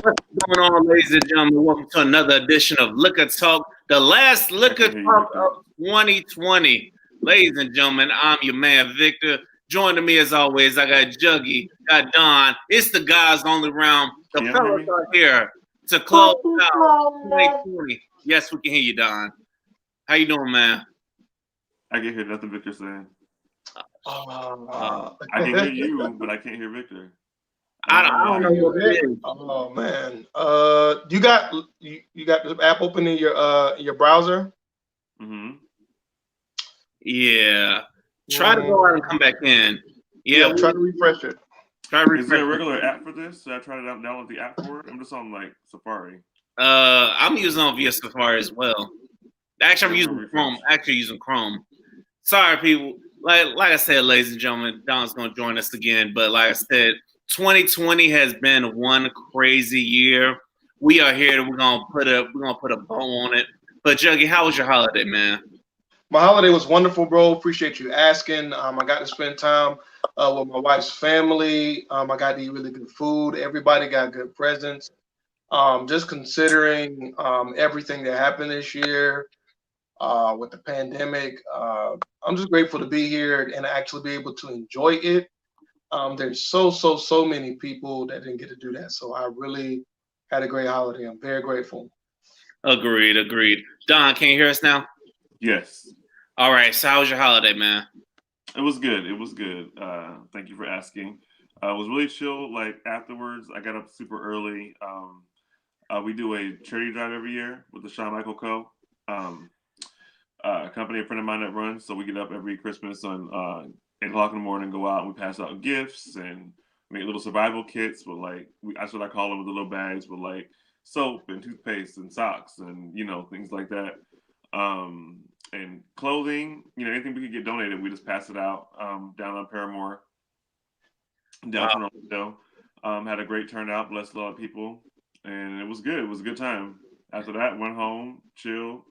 What's going on, ladies and gentlemen? Welcome to another edition of Liquor Talk, the last Liquor Talk of 2020. Ladies and gentlemen, I'm your man, Victor. Joining me as always, I got Juggy, got Don. It's the guys only round. The fellas are here to close out 2020. Yes, we can hear you, Don. How you doing, man? I can hear nothing Victor saying. I I can hear you, but I can't hear Victor. I don't know what it is. Oh man. You got the app open in your browser? Mm-hmm. Yeah. Try to go out and come back in. Yeah, try to refresh it. Is there a regular app for this? Should I try to download the app for it? I'm just on like Safari. I'm using on via Safari as well. Actually, I'm using Chrome. Sorry, people. Like I said, ladies and gentlemen, Don's going to join us again. But like I said, 2020 has been one crazy year. We are here. We're gonna put a bow on it. But Juggy, how was your holiday, man? My holiday was wonderful, bro. Appreciate you asking. I got to spend time with my wife's family. I got to eat really good food. Everybody got good presents. Just considering everything that happened this year with the pandemic, I'm just grateful to be here and actually be able to enjoy it. There's so many people that didn't get to do that. So I really had a great holiday. I'm very grateful. Agreed. Don, can you hear us now? Yes. All right. So how was your holiday, man? It was good. Thank you for asking. It was really chill. Like afterwards, I got up super early. We do a charity drive every year with the Shawn Michael Co. A company, a friend of mine that runs. So we get up every Christmas on 8 o'clock in the morning, go out and we pass out gifts and make little survival kits with that's what I call them, with the little bags with like soap and toothpaste and socks and things like that. And clothing, anything we could get donated, we just pass it out down on Paramore, downtown Orlando. Had a great turnout, blessed a lot of people, and it was good. It was a good time. After that, went home, chilled,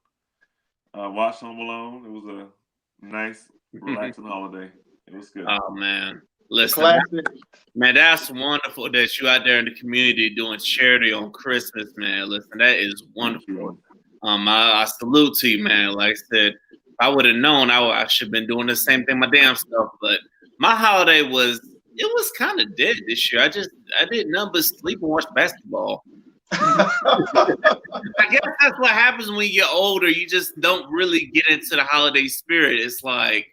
watched Home Alone. It was a nice, relaxing holiday. It was good. Oh man, listen, man, that's wonderful that you out there in the community doing charity on Christmas, man. Listen, that is wonderful. I salute to you, man. Like I said, if I would have known, I should have been doing the same thing, my damn self. But my holiday was kind of dead this year. I did nothing but sleep and watch basketball. I guess that's what happens when you get older. You just don't really get into the holiday spirit. It's like,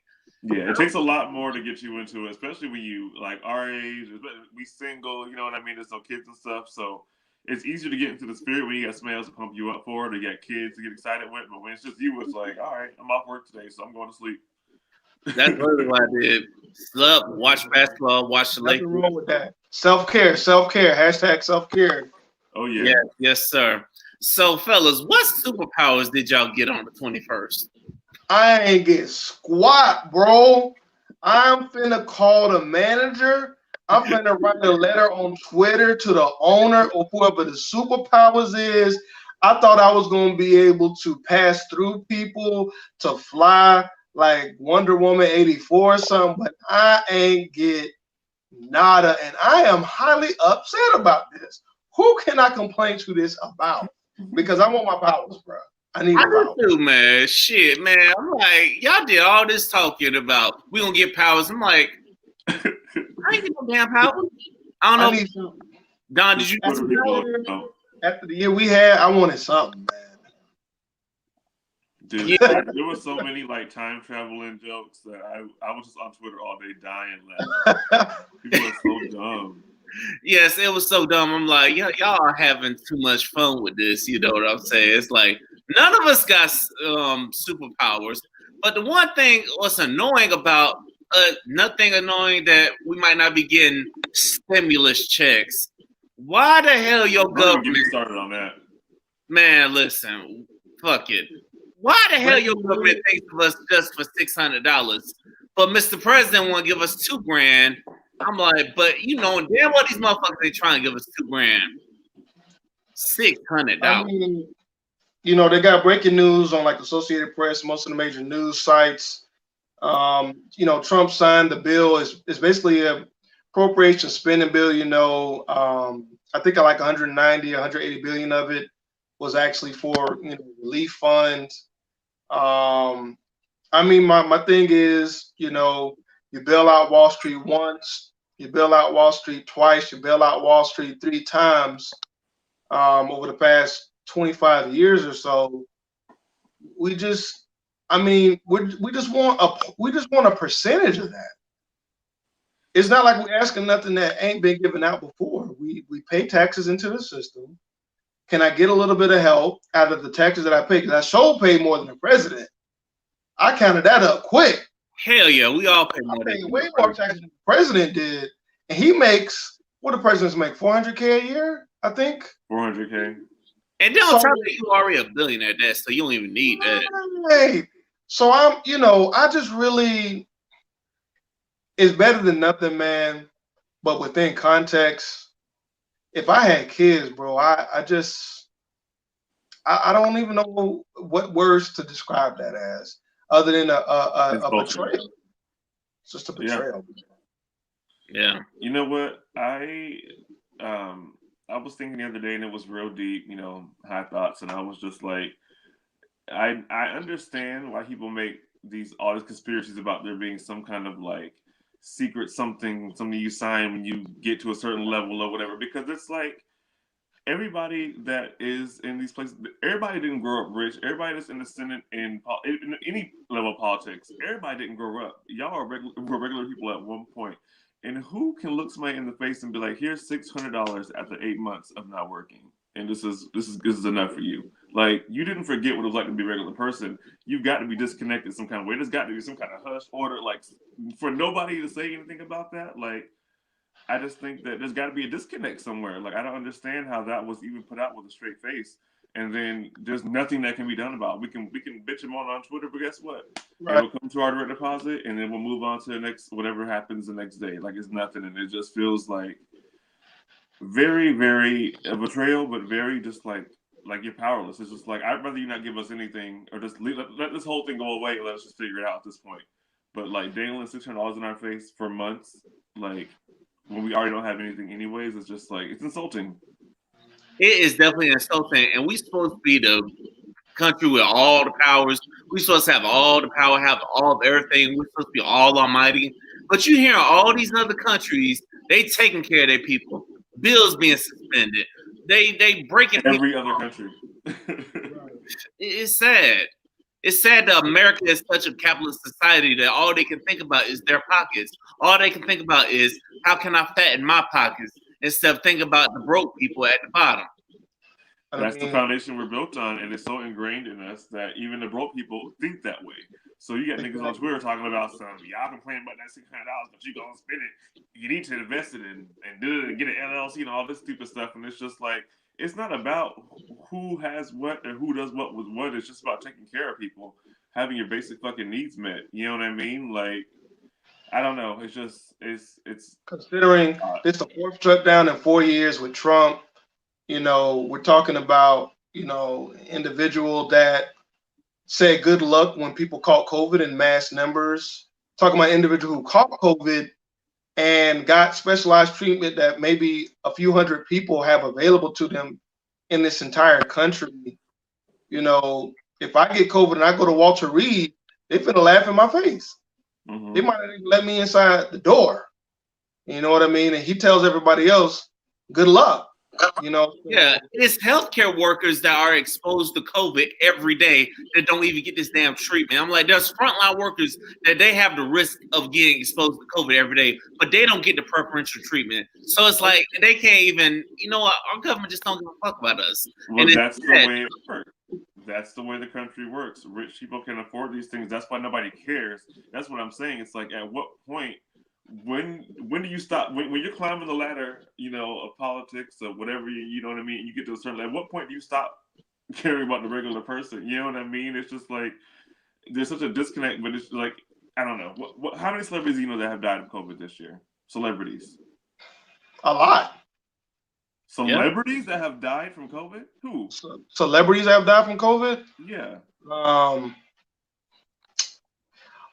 yeah, it takes a lot more to get you into it, especially when you like our age. We single, you know what I mean? There's no kids and stuff, so it's easier to get into the spirit when you got somebody else to pump you up for it, or you got kids to get excited with. But when it's just you, it's like, all right, I'm off work today, so I'm going to sleep. That's really what I did. Slept, watch basketball, watch the Lakers. Nothing wrong with that. Self-care. Hashtag self-care. Oh yeah. Yes, sir. So, fellas, what superpowers did y'all get on the 21st? I ain't get squat, bro. I'm finna call the manager. I'm finna write a letter on Twitter to the owner or whoever the superpowers is. I thought I was gonna be able to pass through people, to fly like Wonder Woman 84 or something, but I ain't get nada, and I am highly upset about this. Who can I complain to this about? Because I want my powers, bro. I do too, man. Shit, man. I'm like, y'all did all this talking about we gonna get powers. I'm like, I ain't get no damn powers. I don't know. Don, did you get some powers? After the year we had, I wanted something, man. Dude, there were so many like time traveling jokes that I was just on Twitter all day dying laughing. People are so dumb. Yes, it was so dumb. I'm like, y'all are having too much fun with this. You know what I'm saying? It's like none of us got superpowers. But the one thing what's annoying about nothing annoying that we might not be getting stimulus checks. Why the hell your government? Get me started on that. Man, listen, fuck it. Why the hell your government thinks of us just for $600, but Mr. President want to give us $2,000? I'm like, but damn well these motherfuckers ain't trying to give us $2,000. $600. I mean, they got breaking news on like Associated Press, most of the major news sites. Trump signed the bill. It's basically appropriation spending bill, I think like 190, 180 billion of it was actually for relief funds. I mean, my thing is, you bail out Wall Street once, you bail out Wall Street twice, you bail out Wall Street 3 times over the past 25 years or so. We just want a percentage of that. It's not like we're asking nothing that ain't been given out before. We pay taxes into the system. Can I get a little bit of help out of the taxes that I pay? Because I sure pay more than the president. I counted that up quick. Hell yeah, we all pay more. I pay way more taxes than the president did, and he makes what do presidents make? $400K a year, I think. 400K. And don't tell me you already a billionaire at that, so you don't even need that. Right. So I just really, it's better than nothing, man. But within context, if I had kids, bro, I don't even know what words to describe that as, other than a betrayal. It's just a betrayal. Yeah. You know what? I was thinking the other day, and it was real deep, high thoughts, and I was just like, I understand why people make all these conspiracies about there being some kind of like secret something you sign when you get to a certain level or whatever, because it's like everybody that is in these places, everybody didn't grow up rich. Everybody that's in the Senate in any level of politics, everybody didn't grow up. Y'all are regular people at one point. And who can look somebody in the face and be like, here's $600 after 8 months of not working, and this is enough for you? Like, you didn't forget what it was like to be a regular person. You've got to be disconnected some kind of way. There's got to be some kind of hush order, like for nobody to say anything about that. Like, I just think that there's got to be a disconnect somewhere. Like, I don't understand how that was even put out with a straight face, and then there's nothing that can be done about it. We can bitch him on Twitter, but guess what? Right. It'll come to our direct deposit, and then we'll move on to the next, whatever happens the next day. Like, it's nothing, and it just feels like very, very a betrayal, but very just like you're powerless. It's just like, I'd rather you not give us anything, or just let this whole thing go away and let us just figure it out at this point. But like dangling $600 in our face for months, like when we already don't have anything anyways, it's just like, it's insulting. It is definitely insulting, and we're supposed to be the country with all the powers. We're supposed to have all the power, have all of everything. We're supposed to be all almighty. But you hear all these other countries, they taking care of their people. Bills being suspended. They breaking every other country. It's sad. It's sad that America is such a capitalist society that all they can think about is their pockets. All they can think about is, how can I fatten my pockets, instead of thinking about the broke people at the bottom. That's the foundation we're built on, and it's so ingrained in us that even the broke people think that way. So you got niggas on Twitter talking about y'all been playing about that $600, but you gonna spend it. You need to invest it and do it and get an LLC and all this stupid stuff. And it's just like, it's not about who has what or who does what with what. It's just about taking care of people, having your basic fucking needs met. You know what I mean? Like, I don't know. It's just it's considering this the fourth shutdown in 4 years with Trump. We're talking about individual that said good luck when people caught COVID in mass numbers. Talking about individual who caught COVID and got specialized treatment that maybe a few hundred people have available to them in this entire country. If I get COVID and I go to Walter Reed, they finna laugh in my face. Mm-hmm. They might not even let me inside the door. You know what I mean? And he tells everybody else, good luck. Yeah, it's healthcare workers that are exposed to COVID every day that don't even get this damn treatment. I'm like, there's frontline workers that they have the risk of getting exposed to COVID every day, but they don't get the preferential treatment. So it's like they can't even, our government just don't give a fuck about us. Well, and that's the way it works. That's the way the country works. Rich people can afford these things. That's why nobody cares. That's what I'm saying. It's like, at what point? When do you stop? When you're climbing the ladder, of politics or whatever, you know what I mean, and you get to a certain level, at what point do you stop caring about the regular person? You know what I mean? It's just like there's such a disconnect, but it's like, I don't know. How many celebrities that have died of COVID this year? Celebrities? A lot. Celebrities that have died from COVID? Who? Celebrities that have died from COVID? Yeah.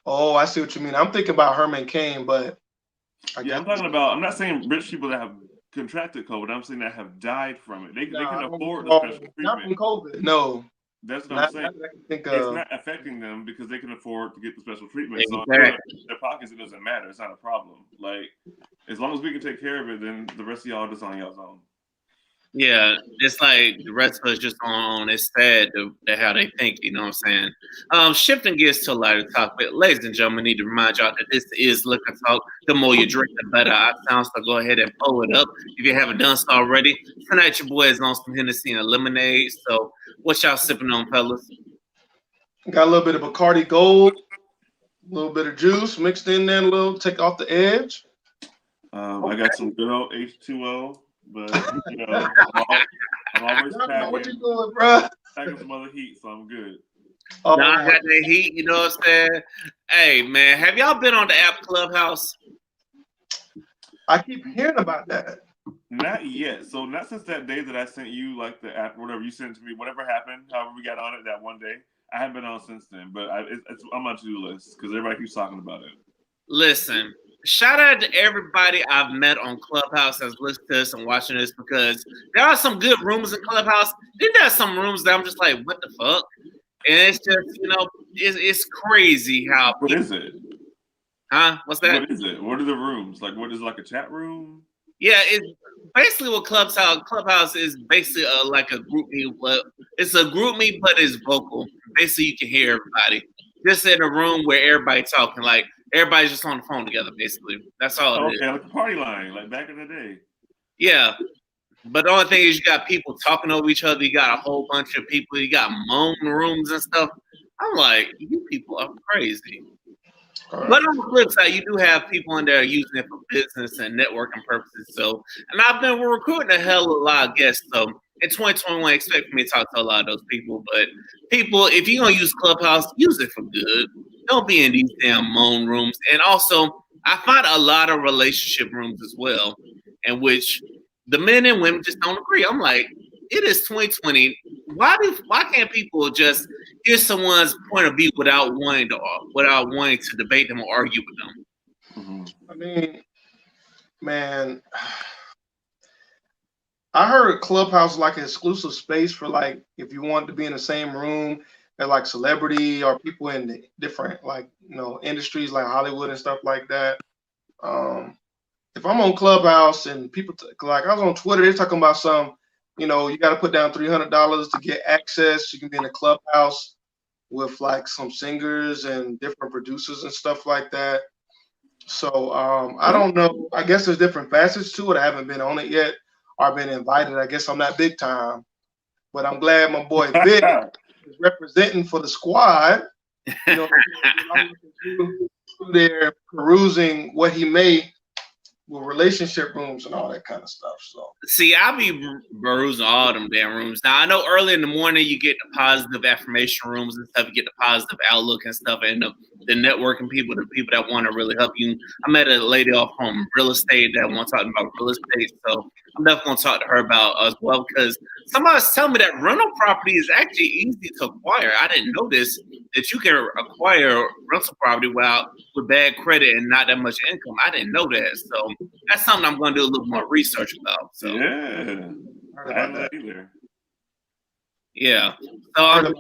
Oh, I see what you mean. I'm thinking about Herman Cain, but I'm talking about. I'm not saying rich people that have contracted COVID. I'm saying that have died from it. They can afford the special treatment. Not from COVID. No. That's what I'm saying. It's not affecting them because they can afford to get the special treatment. So in their pockets, it doesn't matter. It's not a problem. Like, as long as we can take care of it, then the rest of y'all just on y'all's own. Yeah, it's like the rest of us just on. It's sad how they think, you know what I'm saying? Shifting gears to a lighter topic, ladies and gentlemen, I need to remind y'all that this is Liquor Talk. The more you drink, the better I sound. So go ahead and pull it up if you haven't done so already. Tonight, your boy is on some Hennessy and lemonade. So what y'all sipping on, fellas? Got a little bit of Bacardi Gold, a little bit of juice mixed in there, a little take off the edge. I got some good old H2O. But you know, I'm always packing. What you doing, bro? Packing some other heat, so I'm good. I got that heat. You know what I'm saying? Hey, man, have y'all been on the app Clubhouse? I keep hearing about that. Not yet. So not since that day that I sent you like the app, or whatever you sent to me, whatever happened, however we got on it that one day. I haven't been on since then, but I'm on to-do list because everybody keeps talking about it. Listen. Shout out to everybody I've met on Clubhouse that's listening to this and watching this because there are some good rooms in Clubhouse. Then there's some rooms that I'm just like, what the fuck? And it's just, you know, it's crazy how. What is it? Huh? What's that? What is it? What are the rooms? Like, what is it, like a chat room? Yeah, it's basically what Clubhouse is basically like a group me. It's a group me, but it's vocal. Basically, you can hear everybody. Just in a room where everybody talking, like everybody's just on the phone together, basically. That's all it is. Okay, like a party line, like back in the day. Yeah. But the only thing is you got people talking over each other. You got a whole bunch of people. You got moan rooms and stuff. I'm like, you people are crazy. Right. But on the flip side, you do have people in there using it for business and networking purposes. So, and I've been recruiting a hell of a lot of guests. So in 2021, expect me to talk to a lot of those people. But people, if you're going to use Clubhouse, use it for good. Don't be in these damn moan rooms. And also, I find a lot of relationship rooms as well, in which the men and women just don't agree. I'm like, it is 2020. Why can't people just hear someone's point of view without wanting to debate them or argue with them? Mm-hmm. I mean, man, I heard Clubhouse is like an exclusive space for like if you want to be in the same room as like celebrity or people in the different like industries like Hollywood and stuff like that. If I'm on Clubhouse and people like I was on Twitter, they're talking about some. You got to put down $300 to get access. You can be in a clubhouse with like some singers and different producers and stuff like that. So I don't know. I guess there's different facets to it. I haven't been on it yet or been invited. I guess I'm not big time, but I'm glad my boy Vic is representing for the squad. They're perusing what he made. With relationship rooms and all that kind of stuff. So see, I be perusing all them damn rooms. Now I know early in the morning you get the positive affirmation rooms and stuff. You get the positive outlook and stuff, and the networking people, the people that want to really help you. I met a lady off home real estate that want to talk about real estate, so I'm definitely gonna talk to her about as well because somebody was telling me that rental property is actually easy to acquire. I didn't know this that you can acquire rental property with bad credit and not that much income. I didn't know that, so that's something I'm going to do a little more research about. So yeah, I didn't know that either. Yeah, so I'm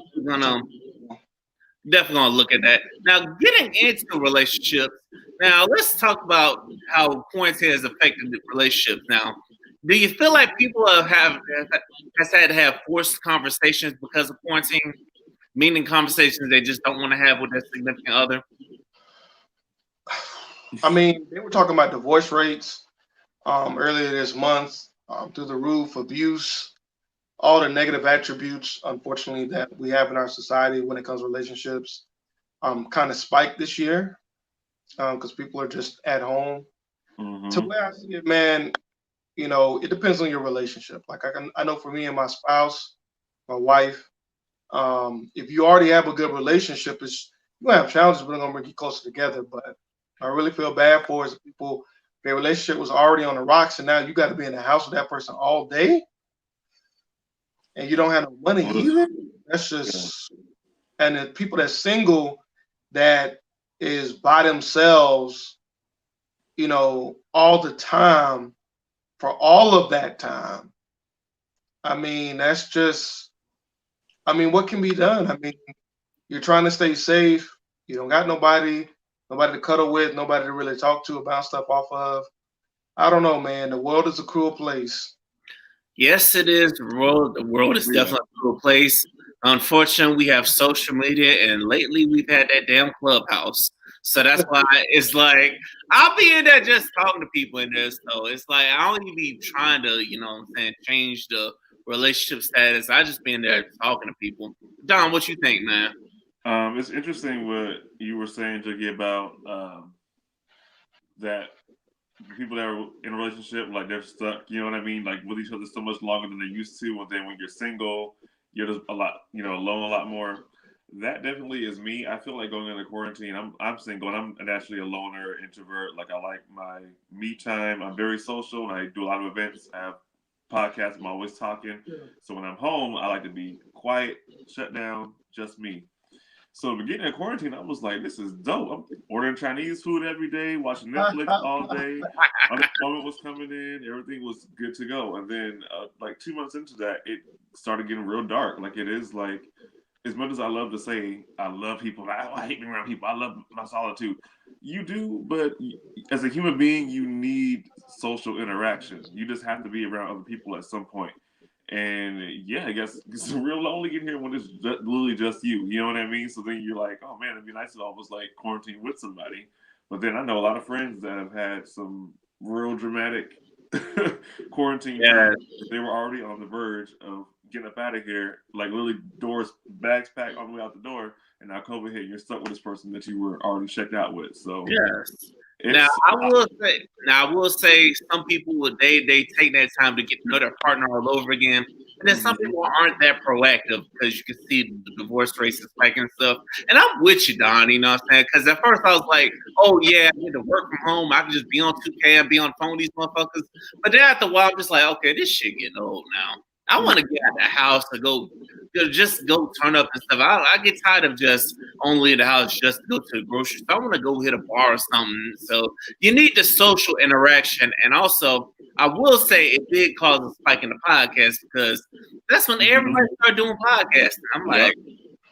definitely gonna look at that. Now, getting into relationships. Now, let's talk about how quarantine has affected relationships. Now, do you feel like people has had to have forced conversations because of quarantine? Meaning conversations they just don't want to have with their significant other? I mean, they were talking about divorce rates earlier this month through the roof, abuse, all the negative attributes, unfortunately, that we have in our society when it comes to relationships kind of spiked this year because people are just at home. Mm-hmm. To where I see it, man, it depends on your relationship. Like I know for me and my spouse, my wife, if you already have a good relationship, you're going to have challenges, but it's going to bring you closer together. But I really feel bad for is people, their relationship was already on the rocks, and now you got to be in the house with that person all day, and you don't have no money either. That's just, and the people that's single that is by themselves all the time for all of that time. I mean, that's just, what can be done? I mean, you're trying to stay safe. You don't got nobody to cuddle with, nobody to really talk to, bounce stuff off of. I don't know, man. The world is a cruel place. Yes, it is. The world is Yeah. definitely a cool place. Unfortunately, we have social media, and lately we've had that damn clubhouse. So that's why it's like I'll be in there just talking to people in there. So it's like I don't even be trying to, what I'm saying, change the relationship status. I just be in there talking to people. Don, what you think, man? It's interesting what you were saying, Jiggy, about that people that are in a relationship, like they're stuck, you know what I mean? Like with each other so much longer than they used to. And then when you're single, you're just a lot, alone a lot more. That definitely is me. I feel like going into quarantine, I'm single and I'm naturally a loner, introvert. Like I like my me time. I'm very social and I do a lot of events. I have podcasts, I'm always talking. So when I'm home, I like to be quiet, shut down, just me. So beginning of quarantine, I was like, this is dope. I'm ordering Chinese food every day, watching Netflix all day. Unemployment was coming in, everything was good to go. And then like 2 months into that, it started getting real dark. Like it is like, as much as I love to say I love people, I hate being around people. I love my solitude. You do, but as a human being, you need social interaction. You just have to be around other people at some point. And yeah, I guess it's real lonely in here when it's literally just you. You know what I mean? So then you're like, oh man, it'd be nice to almost like quarantine with somebody. But then I know a lot of friends that have had some real dramatic quarantine Yeah. times. They were already on the verge of getting up out of here, like literally doors, bags packed all the way out the door, and now COVID hit. You're stuck with this person that you were already checked out with. So Yes. Now it's I will say some people would they take that time to get to know their partner all over again. And then some Mhm. people aren't that proactive because you can see the divorce rates is spiking and stuff. And I'm with you, Don, you know what I'm saying? Because at first I was like, oh yeah, I get to work from home. I can just be on 2K and be on the phone with these motherfuckers. But then after a while, I'm just like, okay, this shit getting old now. I want to get out of the house to go, just go turn up and stuff. I get tired of just only in the house just to go to the grocery store. I want to go hit a bar or something. So you need the social interaction. And also, I will say it did cause a spike in the podcast because that's when everybody started doing podcasting. I'm like, Yep.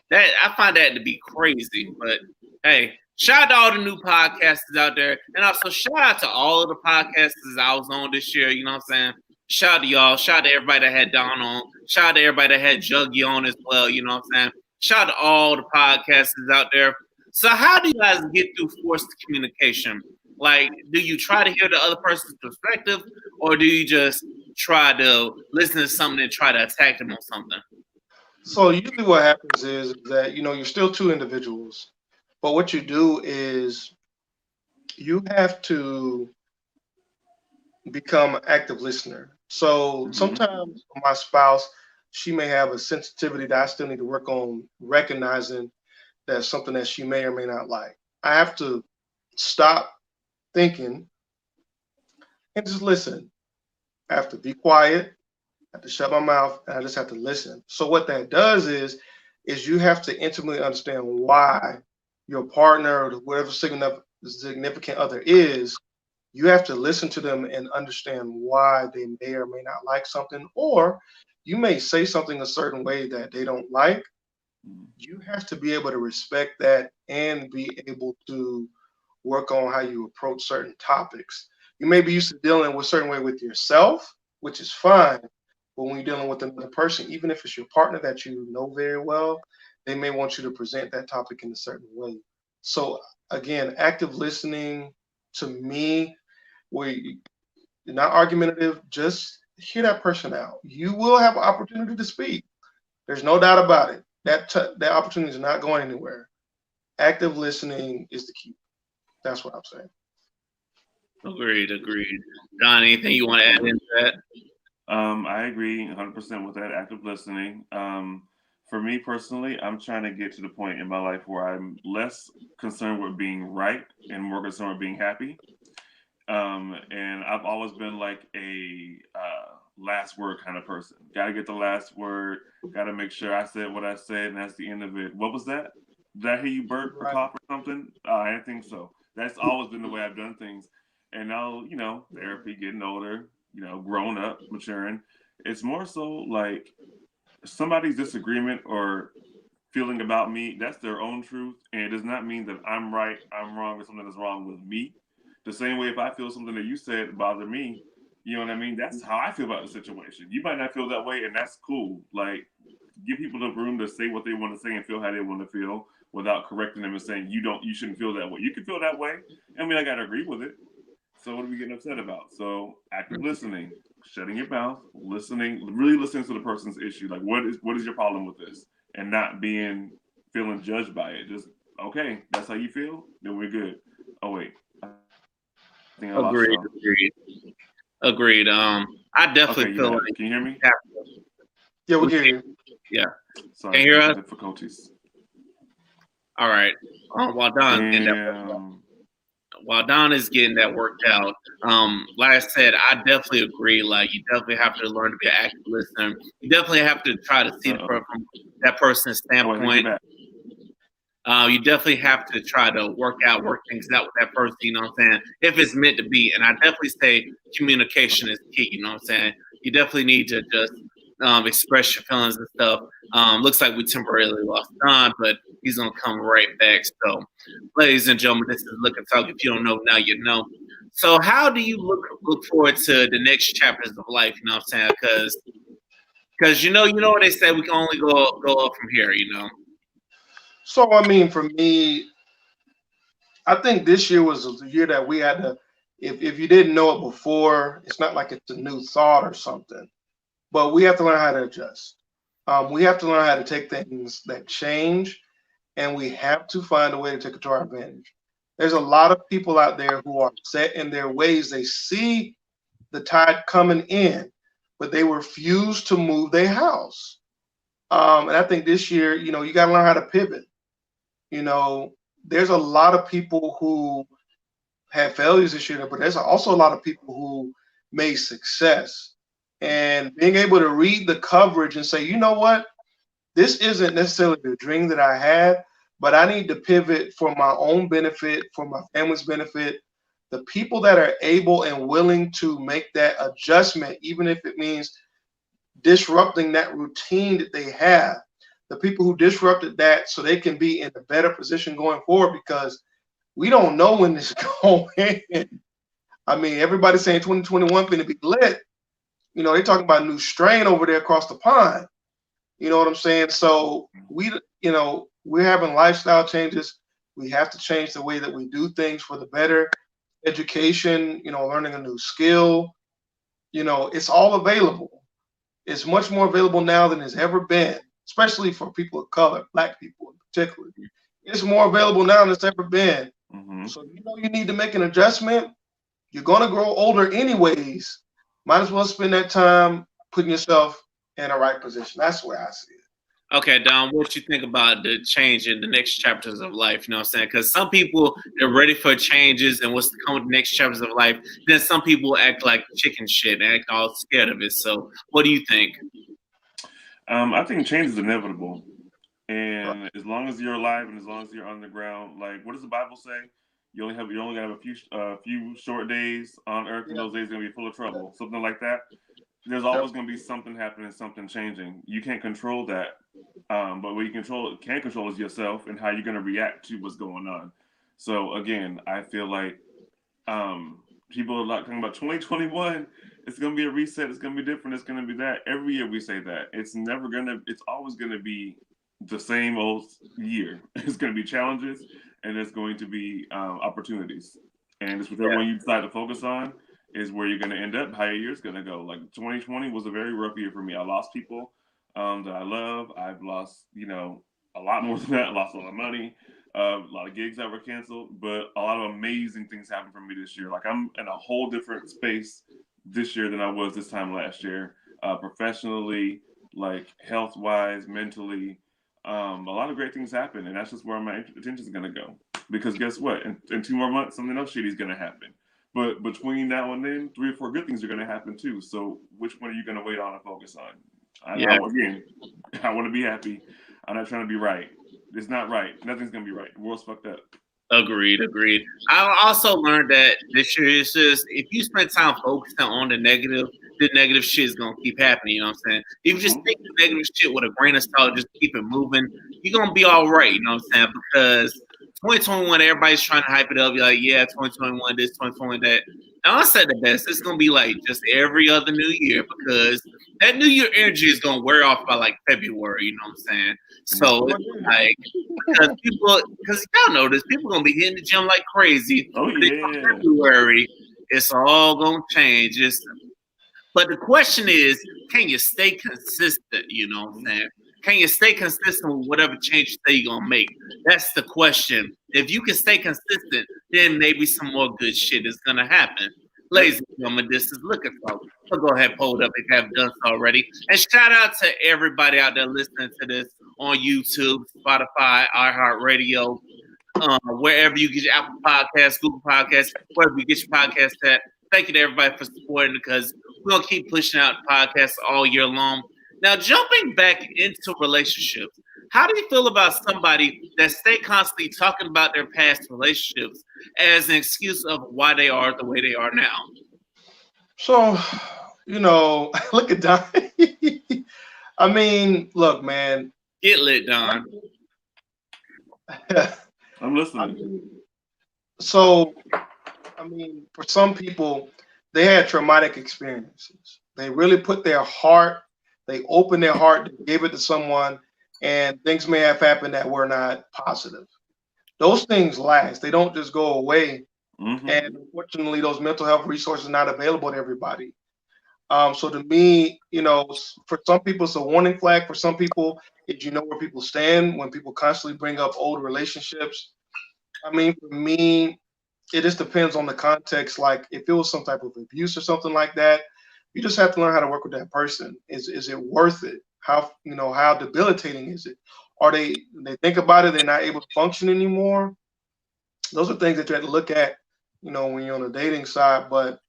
that I find that to be crazy. But hey, shout out to all the new podcasters out there. And also shout out to all of the podcasters I was on this year. You know what I'm saying? Shout out to y'all. Shout out to everybody that had Don on. Shout out to everybody that had Juggy on as well. You know what I'm saying? Shout out to all the podcasters out there. So, how do you guys get through forced communication? Like, do you try to hear the other person's perspective, or do you just try to listen to something and try to attack them on something? So usually what happens is that you're still two individuals, but what you do is you have to become an active listener. So Mhm. sometimes my spouse, she may have a sensitivity that I still need to work on recognizing that's something that she may or may not like. I have to stop thinking and just listen. I have to be quiet. I have to shut my mouth and I just have to listen. So what that does is you have to intimately understand why your partner or whatever significant other is. You have to listen to them and understand why they may or may not like something, or you may say something a certain way that they don't like. You have to be able to respect that and be able to work on how you approach certain topics. You may be used to dealing with a certain way with yourself, which is fine. But when you're dealing with another person, even if it's your partner that you know very well, they may want you to present that topic in a certain way. So again, active listening to me, where you're not argumentative, just hear that person out. You will have an opportunity to speak. There's no doubt about it. That opportunity is not going anywhere. Active listening is the key. That's what I'm saying. Agreed, agreed. Don, anything you want to add into that? I agree 100% with that active listening. For me personally, I'm trying to get to the point in my life where I'm less concerned with being right and more concerned with being happy. And I've always been like a last word kind of person. Got to get the last word. Got to make sure I said what I said, and that's the end of it. What was that? Did I hear you burp or Right. cough or something? I didn't think so. That's always been the way I've done things. And now, therapy, getting older, grown up, maturing. It's more so like somebody's disagreement or feeling about me, that's their own truth. And it does not mean that I'm right, I'm wrong, or something is wrong with me. The same way if I feel something that you said bothered me, you know what I mean? That's how I feel about the situation. You might not feel that way, and that's cool. Like, give people the room to say what they want to say and feel how they want to feel without correcting them and saying you shouldn't feel that way. You can feel that way. I mean, I gotta agree with it. So what are we getting upset about? So active listening, shutting your mouth, listening, really listening to the person's issue. Like, what is your problem with this? And not feeling judged by it. Just, okay, that's how you feel? Then we're good. Oh wait, I think I lost Agreed. y'all. Agreed. I definitely feel like can you hear me? Yeah, we hear you. Yeah. Sorry, can you hear us? Difficulties. All right. While Don is getting that worked out, like I said, I definitely agree. Like, you definitely have to learn to be an active listener. You definitely have to try to see from that person's standpoint. You definitely have to try to work things out with that person, you know what I'm saying? If it's meant to be. And I definitely say communication is key, you know what I'm saying? You definitely need to just express your feelings and stuff. Looks like we temporarily lost Don, but he's going to come right back. So, ladies and gentlemen, this is Look and Talk. If you don't know, now you know. So how do you look forward to the next chapters of life, you know what I'm saying? Because you know what they say, we can only go up from here, you know? So, I mean, for me, I think this year was the year that we had to, if you didn't know it before, it's not like it's a new thought or something, but we have to learn how to adjust. We have to learn how to take things that change, and we have to find a way to take it to our advantage. There's a lot of people out there who are set in their ways. They see the tide coming in, but they refuse to move their house. And I think this year, you got to learn how to pivot. There's a lot of people who had failures this year, but there's also a lot of people who made success. And being able to read the coverage and say, you know what, this isn't necessarily the dream that I had, but I need to pivot for my own benefit, for my family's benefit. The people that are able and willing to make that adjustment, even if it means disrupting that routine that they have, the people who disrupted that so they can be in a better position going forward, because we don't know when this is going to end. I mean, everybody's saying 2021 going to be lit. They're talking about a new strain over there across the pond. You know what I'm saying? So we're having lifestyle changes. We have to change the way that we do things for the better. Education, learning a new skill, it's all available. It's much more available now than it's ever been, especially for people of color, Black people in particular. It's more available now than it's ever been. Mm-hmm. So you need to make an adjustment. You're going to grow older anyways. Might as well spend that time putting yourself in the right position. That's the way I see it. Okay, Don, what you think about the change in the next chapters of life? You know what I'm saying? Because some people, they're ready for changes and what's to come with the next chapters of life. Then some people act like chicken shit and act all scared of it. So what do you think? I think change is inevitable. And as long as you're alive and as long as you're on the ground, like, what does the Bible say? You only gotta have a few short days on earth, and those days are gonna be full of trouble. Something like that. There's always gonna be something happening, something changing. You can't control that, but what you can control is yourself and how you're gonna react to what's going on. So again, I feel like people are like talking about 2021. It's gonna be a reset. It's gonna be different. It's gonna be that. Every year we say that. It's always gonna be the same old year. It's gonna be challenges. And there's going to be opportunities. And it's whichever one you decide to focus on is where you're going to end up, how your year's going to go. Like 2020 was a very rough year for me. I lost people that I love. I've lost, a lot more than that. I lost a lot of money, a lot of gigs that were canceled, but a lot of amazing things happened for me this year. Like, I'm in a whole different space this year than I was this time last year, professionally, like health-wise, mentally. A lot of great things happen, and that's just where my attention is going to go. Because guess what? In 2 more months, something else shitty is going to happen. But between now and then, 3 or 4 good things are going to happen too. So which one are you going to wait on and focus on? I want to be happy. I'm not trying to be right. It's not right. Nothing's going to be right. The world's fucked up. Agreed. I also learned that this year is just if you spend time focusing on the negative shit is gonna keep happening. You know what I'm saying? If you just take the negative shit with a grain of salt, just keep it moving, you're gonna be all right. You know what I'm saying? Because 2021, everybody's trying to hype it up. You're like, yeah, 2021 this, 2021 that. Now I said the best. It's gonna be like just every other new year because that new year energy is gonna wear off by like February. You know what I'm saying? So it's like because y'all know this, people gonna be hitting the gym like crazy. Oh yeah. February, it's all gonna change. But the question is, can you stay consistent? You know what I'm saying? Can you stay consistent with whatever change you say you're gonna make? That's the question. If you can stay consistent, then maybe some more good shit is gonna happen. Ladies and gentlemen, this is Looking Talk. So go ahead, pull it up if you haven't done so already. And shout out to everybody out there listening to this on YouTube, Spotify, iHeartRadio, wherever you get your Apple Podcasts, Google Podcasts, wherever you get your podcast at. Thank you to everybody for supporting because we're gonna keep pushing out podcasts all year long. Now, jumping back into relationships, how do you feel about somebody that stay constantly talking about their past relationships as an excuse of why they are the way they are now? So, look at Don. I mean, look, man. Get lit, Don. I'm listening. For some people, they had traumatic experiences. They really put their heart, they opened their heart, they gave it to someone, and things may have happened that were not positive. Those things last. They don't just go away. Mm-hmm. And unfortunately, those mental health resources are not available to everybody. So to me, for some people, it's a warning flag. For some people, if you know where people stand when people constantly bring up old relationships. I mean, for me, it just depends on the context. Like if it was some type of abuse or something like that, you just have to learn how to work with that person. Is it worth it? How debilitating is it? Are they think about it, they're not able to function anymore? Those are things that you have to look at, when you're on the dating side. But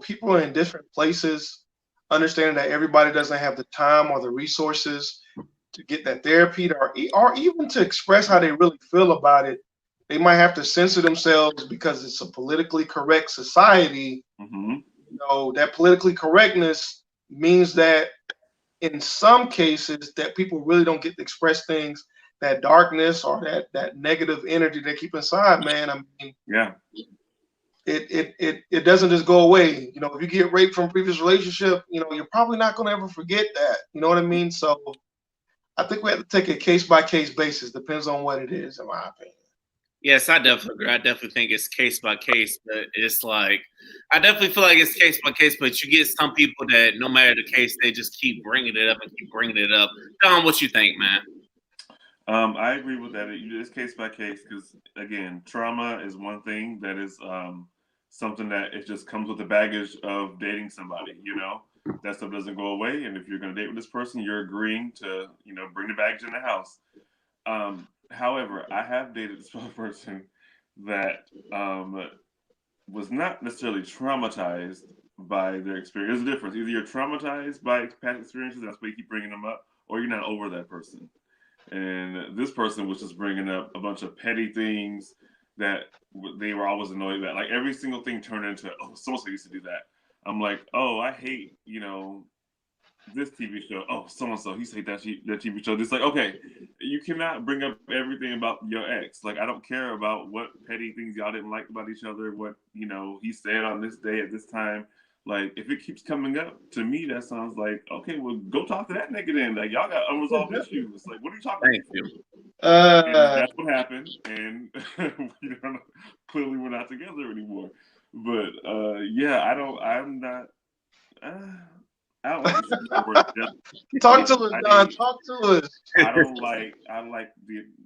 people are in different places, understanding that everybody doesn't have the time or the resources to get that therapy or even to express how they really feel about it. They might have to censor themselves because it's a politically correct society. Mm-hmm. That politically correctness means that in some cases that people really don't get to express things, that darkness or that negative energy they keep inside, man. I mean, yeah. It doesn't just go away. If you get raped from a previous relationship, you're probably not going to ever forget that. You know what I mean? So I think we have to take a case by case basis. Depends on what it is, in my opinion. Yes, I definitely agree. I definitely think it's case by case, but it's like I definitely feel like it's case by case. But you get some people that no matter the case, they just keep bringing it up and keep bringing it up. Don, what you think, man? I agree with that. It's case by case because again, trauma is one thing that is something that it just comes with the baggage of dating somebody. That stuff doesn't go away, and if you're going to date with this person, you're agreeing to bring the baggage in the house. However, I have dated this person that was not necessarily traumatized by their experience. There's a difference. Either you're traumatized by past experiences, that's why you keep bringing them up, or you're not over that person. And this person was just bringing up a bunch of petty things that they were always annoyed about. Like every single thing turned into, oh, so-and-so used to do that. I'm like, oh, I hate, this TV show. Oh, so-and-so, he used to hate that TV show. It's like, okay, you cannot bring up everything about your ex. Like, I don't care about what petty things y'all didn't like about each other, what, he said on this day at this time. Like, if it keeps coming up, to me, that sounds like, okay, well, go talk to that nigga then. Like, y'all got unresolved issues. Like, what are you talking about? And that's what happened. And, clearly we're not together anymore. But, yeah, I don't Talk to us, Don. Talk to us. I like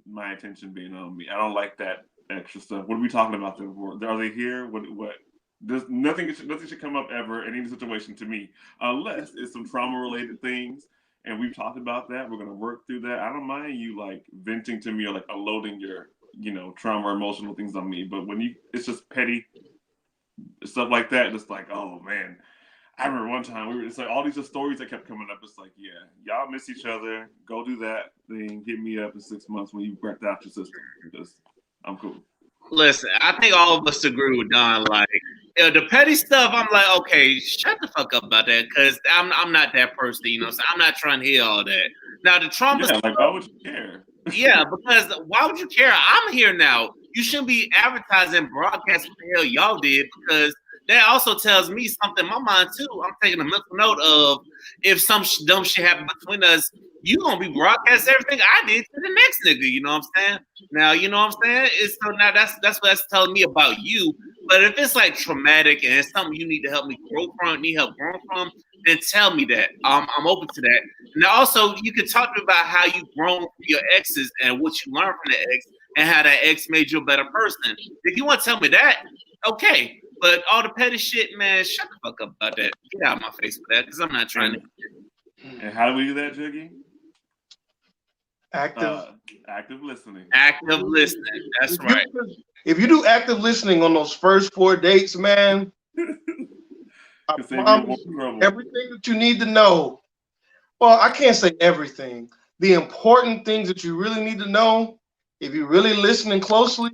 my attention being on me. I don't like that extra stuff. What are we talking about them for? Are they here? What? There's nothing should come up ever in any situation to me, unless it's some trauma related things. And we've talked about that. We're gonna work through that. I don't mind you like venting to me or like unloading your trauma or emotional things on me. But when it's just petty stuff like that, it's like, oh man. I remember one time it's like all these stories that kept coming up. It's like, yeah, y'all miss each other. Go do that thing. Hit me up in 6 months when you wrecked out your system. I'm cool. Listen, I think all of us agree with Don. Like, the petty stuff, I'm like, okay, shut the fuck up about that, because I'm not that person, you know. So I'm not trying to hear all that. Now the trauma Yeah, stuff, like why would you care? yeah, because why would you care? I'm here now. You shouldn't be advertising, broadcasting what the hell y'all did, because that also tells me something in my mind too. I'm taking a mental note of if some dumb shit happened between us, you gonna be broadcasting everything I did to the next nigga. You know what I'm saying? Now you know what I'm saying. It's so now that's what that's telling me about you. But if it's like traumatic and it's something you need to help me grow from, need help growing from, then tell me that. I'm open to that. And also, you can talk to me about how you've grown from your exes and what you learned from the ex and how that ex made you a better person. If you want to tell me that, okay. But all the petty shit, man, shut the fuck up about that. Get out of my face with that, because I'm not trying to. And how do we do that, Jiggy? Active listening. Active listening. That's right. If you do active listening on those first 4 dates, man, I promise you everything that you need to know. Well, I can't say everything. The important things that you really need to know, if you're really listening closely,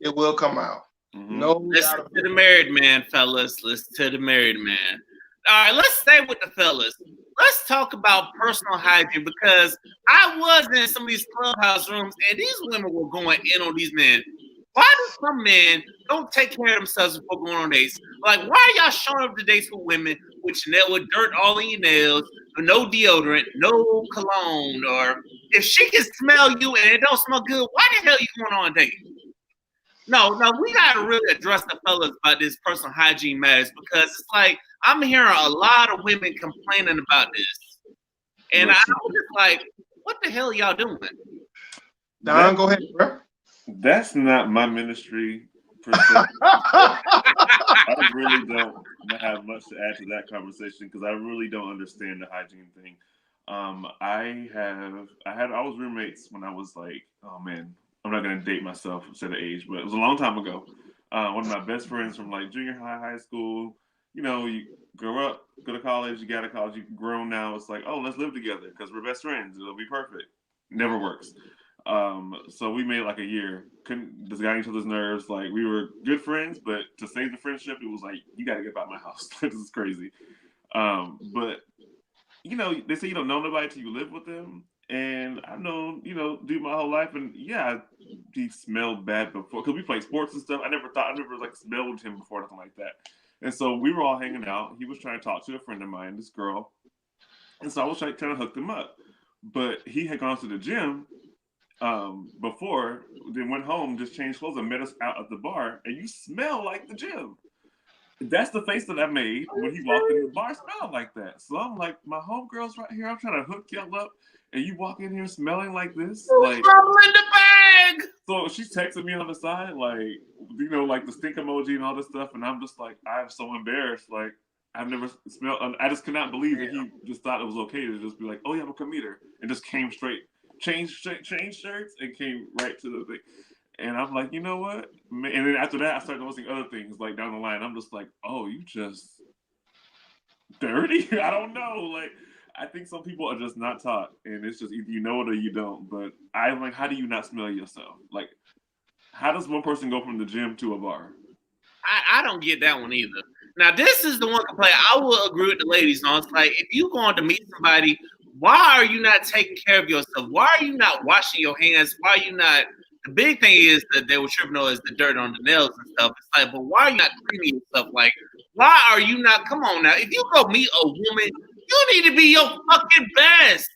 it will come out. Mm-hmm. No, listen to the married man, fellas. Listen to the married man. All right, let's stay with the fellas. Let's talk about personal hygiene, because I was in some of these clubhouse rooms and these women were going in on these men. Why do some men don't take care of themselves before going on dates? Like, why are y'all showing up to dates with women with dirt all in your nails, no deodorant, no cologne, or if she can smell you and it don't smell good, why the hell are you going on a date? No, we gotta really address the fellas about this personal hygiene matters, because it's like I'm hearing a lot of women complaining about this, and I'm just like, what the hell y'all doing? Don, go ahead, bro. That's not my ministry per se. I really don't have much to add to that conversation, because I really don't understand the hygiene thing. I was roommates when I was like, oh man, I'm not gonna date myself, say the age, but it was a long time ago. One of my best friends from like junior high school. You know, you grow up, go to college, you got to college, you grown now. It's like, oh, let's live together because we're best friends. It'll be perfect. Never works. So we made like a year. This got each other's nerves. Like, we were good friends, but to save the friendship, it was like, you got to get out of my house. This is crazy. But you know, they say you don't know nobody till you live with them. And I've known, dude my whole life, and yeah, he smelled bad before because we played sports and stuff. I never like smelled him before, nothing like that. And so we were all hanging out. He was trying to talk to a friend of mine, this girl, and so I was trying to hook them up. But he had gone to the gym before, then went home, just changed clothes, and met us out at the bar. And you smell like the gym. That's the face that I made when he walked in the bar. Smelled like that. So I'm like, my homegirl's right here. I'm trying to hook y'all up, and you walk in here smelling like this, like in the bag. So she's texting me on the side, like, like the stink emoji and all this stuff, and I'm just like, I'm so embarrassed. Like, I've never smelled. I just cannot believe that he just thought it was okay to just be like, oh yeah, I'm a come meet her, and just came straight, changed shirts, and came right to the thing. And I'm like, you know what? And then after that, I started noticing other things like down the line. I'm just like, oh, you just dirty? I don't know. Like, I think some people are just not taught, and it's just either you know it or you don't. But I'm like, how do you not smell yourself? Like, how does one person go from the gym to a bar? I don't get that one either. Now, this is the one complaint I will agree with the ladies on. It's like, if you going to meet somebody, why are you not taking care of yourself? Why are you not washing your hands? Why are you not? The big thing is that they were tripping on is the dirt on the nails and stuff. It's like, but why are you not cleaning yourself? Like, why are you not? Come on now. If you go meet a woman, you need to be your fucking best.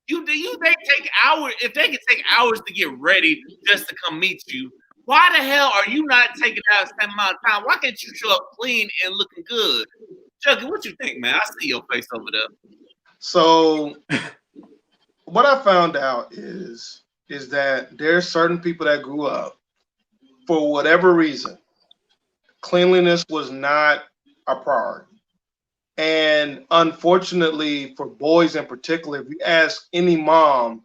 They take hours. If they can take hours to get ready just to come meet you, why the hell are you not taking out the same amount of time? Why can't you show up clean and looking good? Chucky, what you think, man? I see your face over there. So what I found out is that there's certain people that grew up, for whatever reason, cleanliness was not a priority. And unfortunately, for boys in particular, if you ask any mom,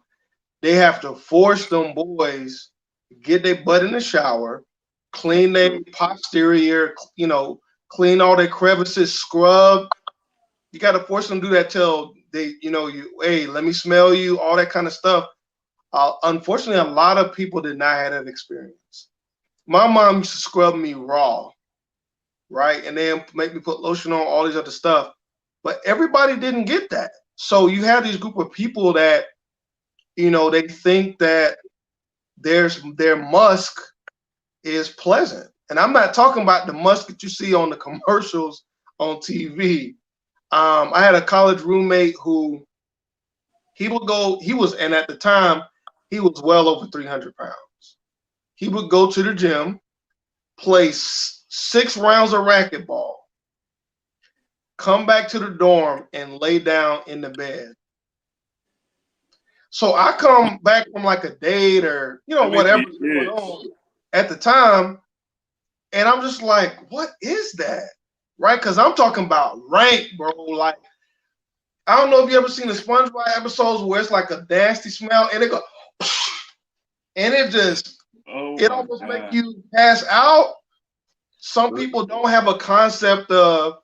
they have to force them boys to get their butt in the shower, clean their posterior, clean all their crevices, scrub. You got to force them to do that till they, hey, let me smell you, all that kind of stuff. Unfortunately, a lot of people did not have that experience. my mom used to scrub me raw, right? And then make me put lotion on, all these other stuff. But everybody didn't get that. So you have these group of people that, you know, they think that their musk is pleasant. And I'm not talking about the musk that you see on the commercials on TV. I had a college roommate who and at the time, he was well over 300 pounds. He would go to the gym, play 6 rounds of racquetball, come back to the dorm and lay down in the bed. So I come back from like a date or, you know, whatever's going on at the time, and I'm just like, what is that? Right? Because I'm talking about rank, bro. Like, I don't know if you ever seen the SpongeBob episodes where it's like a nasty smell and it go, and it just, it almost make you pass out. Some people don't have a concept of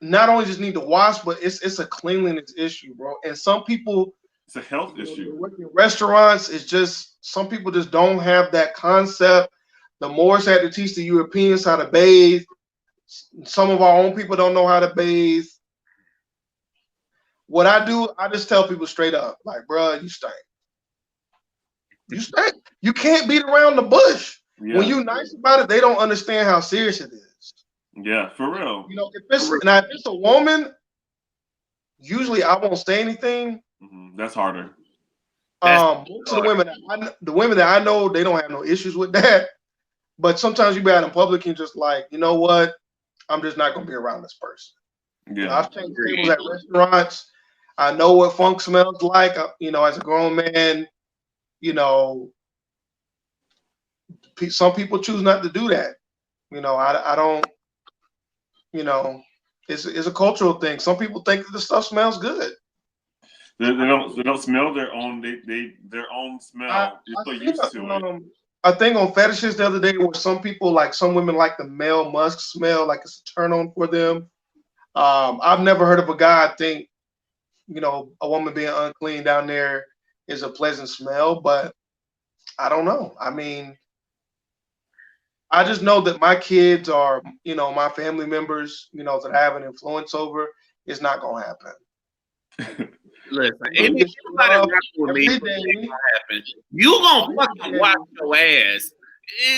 not only just need to wash, but it's a cleanliness issue, bro. And some people, it's a health issue. Working restaurants, it's just some people just don't have that concept. The Moors had to teach the Europeans how to bathe. Some of our own people don't know how to bathe. What I do, I just tell people straight up, like, bro, you stink. You stink. You can't beat around the bush. Yeah. When you're nice about it, they don't understand how serious it is. Yeah, for real. You know, if it's a woman, usually I won't say anything. Mm-hmm. That's harder. Most of the women that I know, they don't have no issues with that. But sometimes you be out in public and just like, you know what? I'm just not gonna be around this person. Yeah. You know, I've changed tables at restaurants. I know what funk smells like. You know, as a grown man, you know, some people choose not to do that. You know, I don't. You know, it's a cultural thing. Some people think that the stuff smells good. They don't smell their own. Their own smell. You're so used to it. I think on fetishes the other day where some people, like some women, like the male musk smell, like it's a turn on for them. I've never heard of a guy think, you know, a woman being unclean down there is a pleasant smell, but I don't know. I mean, I just know that my kids are, you know, my family members, you know, that I have an influence over, it's not gonna happen. Listen, anybody rock with me, you gonna fucking wash your ass.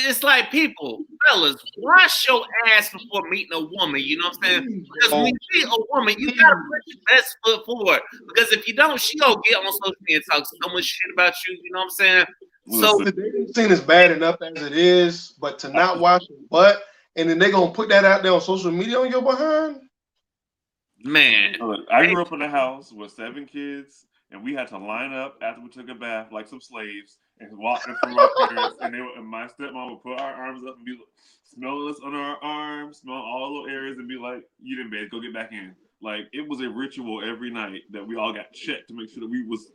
It's like people, fellas, wash your ass before meeting a woman. You know what I'm saying? Because when you meet a woman, you gotta put your best foot forward. Because if you don't, she gonna get on social media and talk so much shit about you. You know what I'm saying? So the dating scene is bad enough as it is, but to not wash your butt and then they gonna put that out there on social media on your behind. Man, I grew up in a house with 7 kids, and we had to line up after we took a bath like some slaves and walk in front of our parents. And my stepmom would put our arms up and be smelling us on our arms, smell all little areas, and be like, "You didn't bathe, go get back in." Like it was a ritual every night that we all got checked to make sure that we was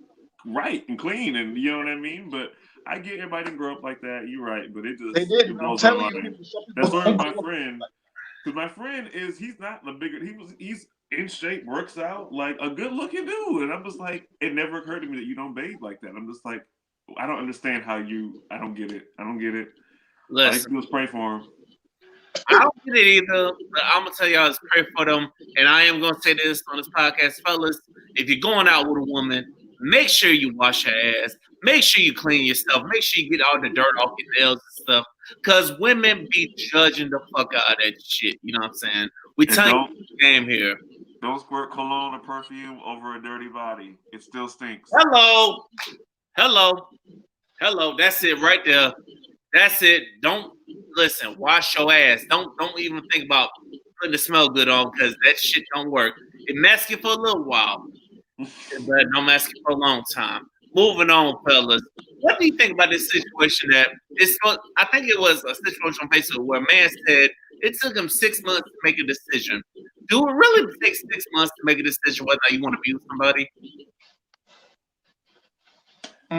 right and clean, and you know what I mean. But I get everybody didn't grow up like that. You're right, but it just they did. I'm telling you, that's why my friend, because my friend he's not the bigger. He's in shape, works out, like a good looking dude. And I'm just like, it never occurred to me that you don't bathe like that. I'm just like, I don't understand how I don't get it. Listen, all I do is pray for him. I don't get it either, but I'm gonna tell y'all to pray for them. And I am gonna say this on this podcast, fellas. If you're going out with a woman, make sure you wash your ass. Make sure you clean yourself. Make sure you get all the dirt off your nails and stuff. Because women be judging the fuck out of that shit. You know what I'm saying? We tell you the game here. Don't squirt cologne or perfume over a dirty body. It still stinks. Hello. That's it right there. That's it. Don't listen. Wash your ass. Don't even think about putting the smell good on because that shit don't work. It masks you for a little while, but don't mask you for a long time. Moving on, fellas. What do you think about this situation? I think it was a situation on Facebook where a man said it took him 6 months to make a decision. Do it really take 6 months to make a decision whether you want to be with somebody?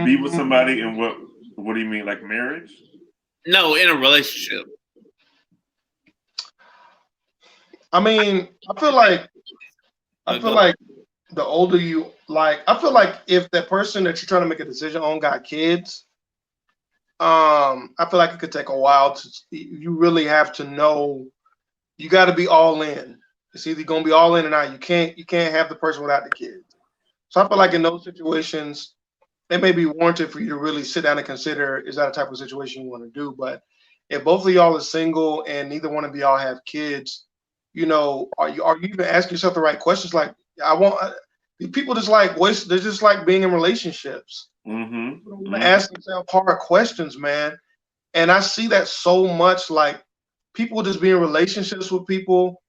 Be with somebody in what? What do you mean, like marriage? No, in a relationship. I mean, I feel like the older you like, I feel like if that person that you're trying to make a decision on got kids, I feel like it could take a while to. You really have to know. You got to be all in. It's either going to be all in or not. You can't have the person without the kids. So I feel like in those situations, it may be warranted for you to really sit down and consider, is that a type of situation you want to do? But if both of y'all are single and neither one of y'all have kids, are you even asking yourself the right questions? Like, people just like waste. They're just like being in relationships. People don't want to ask themselves hard questions, man. And I see that so much. Like, people just be in relationships with people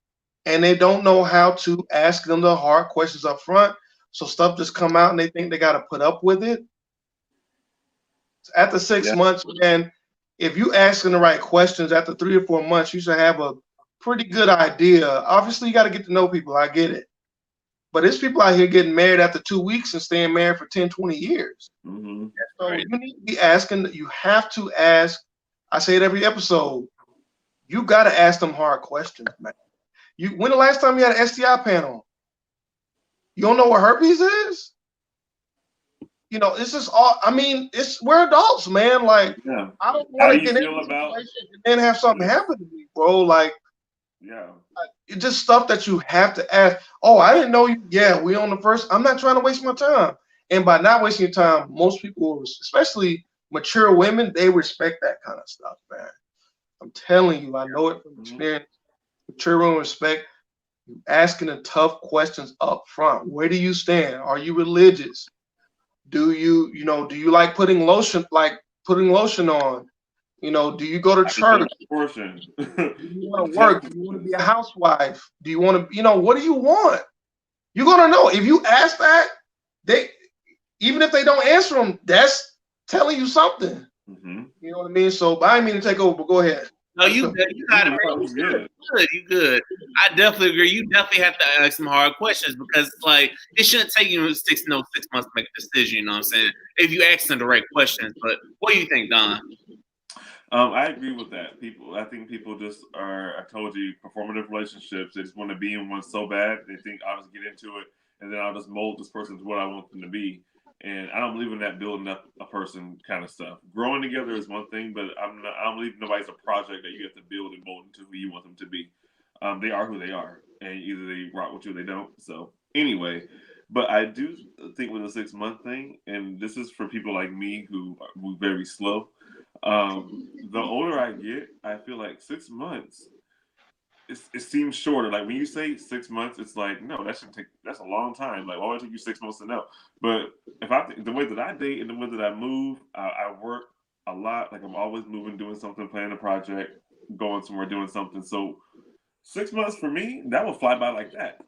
and they don't know how to ask them the hard questions up front. So stuff just come out and they think they got to put up with it. After 6 months, man, if you asking the right questions after 3 or 4 months, you should have a pretty good idea. Obviously, you got to get to know people. I get it. But there's people out here getting married after 2 weeks and staying married for 10, 20 years. So you need to be asking. You have to ask. I say it every episode. You got to ask them hard questions, man. When the last time you had an STI panel? You don't know what herpes is? It's just all. I mean, we're adults, man. Like, I don't want to get into a situation and then have something happen to me, bro. Like, it's just stuff that you have to ask. Oh, I didn't know you. Yeah, we on the first. I'm not trying to waste my time. And by not wasting your time, most people, especially mature women, they respect that kind of stuff, man. I'm telling you, I know it from experience. Mature women respect asking the tough questions up front. Where do you stand? Are you religious? Do you like putting lotion on? Do you go to church? Do you want to work? Do you want to be a housewife? Do you want to, what do you want? You're gonna know. If you ask that, even if they don't answer them, that's telling you something. You know what I mean? So, but I didn't mean to take over, but go ahead. No, you got it, man. You good. I definitely agree. You definitely have to ask some hard questions because, like, it shouldn't take you 6 months to make a decision. You know what I'm saying? If you ask them the right questions. But what do you think, Don? I agree with that. I think people just are. I told you, performative relationships. They just want to be in one so bad. They think I'll just get into it, and then I'll just mold this person to what I want them to be. And I don't believe in that building up a person kind of stuff. Growing together is one thing, but I don't believe nobody's a project that you have to build and mold into who you want them to be. They are who they are, and either they rock with you or they don't. So anyway, but I do think with the 6 month thing, and this is for people like me who move very slow. The older I get, I feel like 6 months. It seems shorter. Like when you say 6 months, it's like, no, that's a long time. Like, why would it take you 6 months to know? But if the way that I date and the way that I move, I work a lot. Like I'm always moving, doing something, planning a project, going somewhere, doing something. So 6 months for me, that will fly by like that.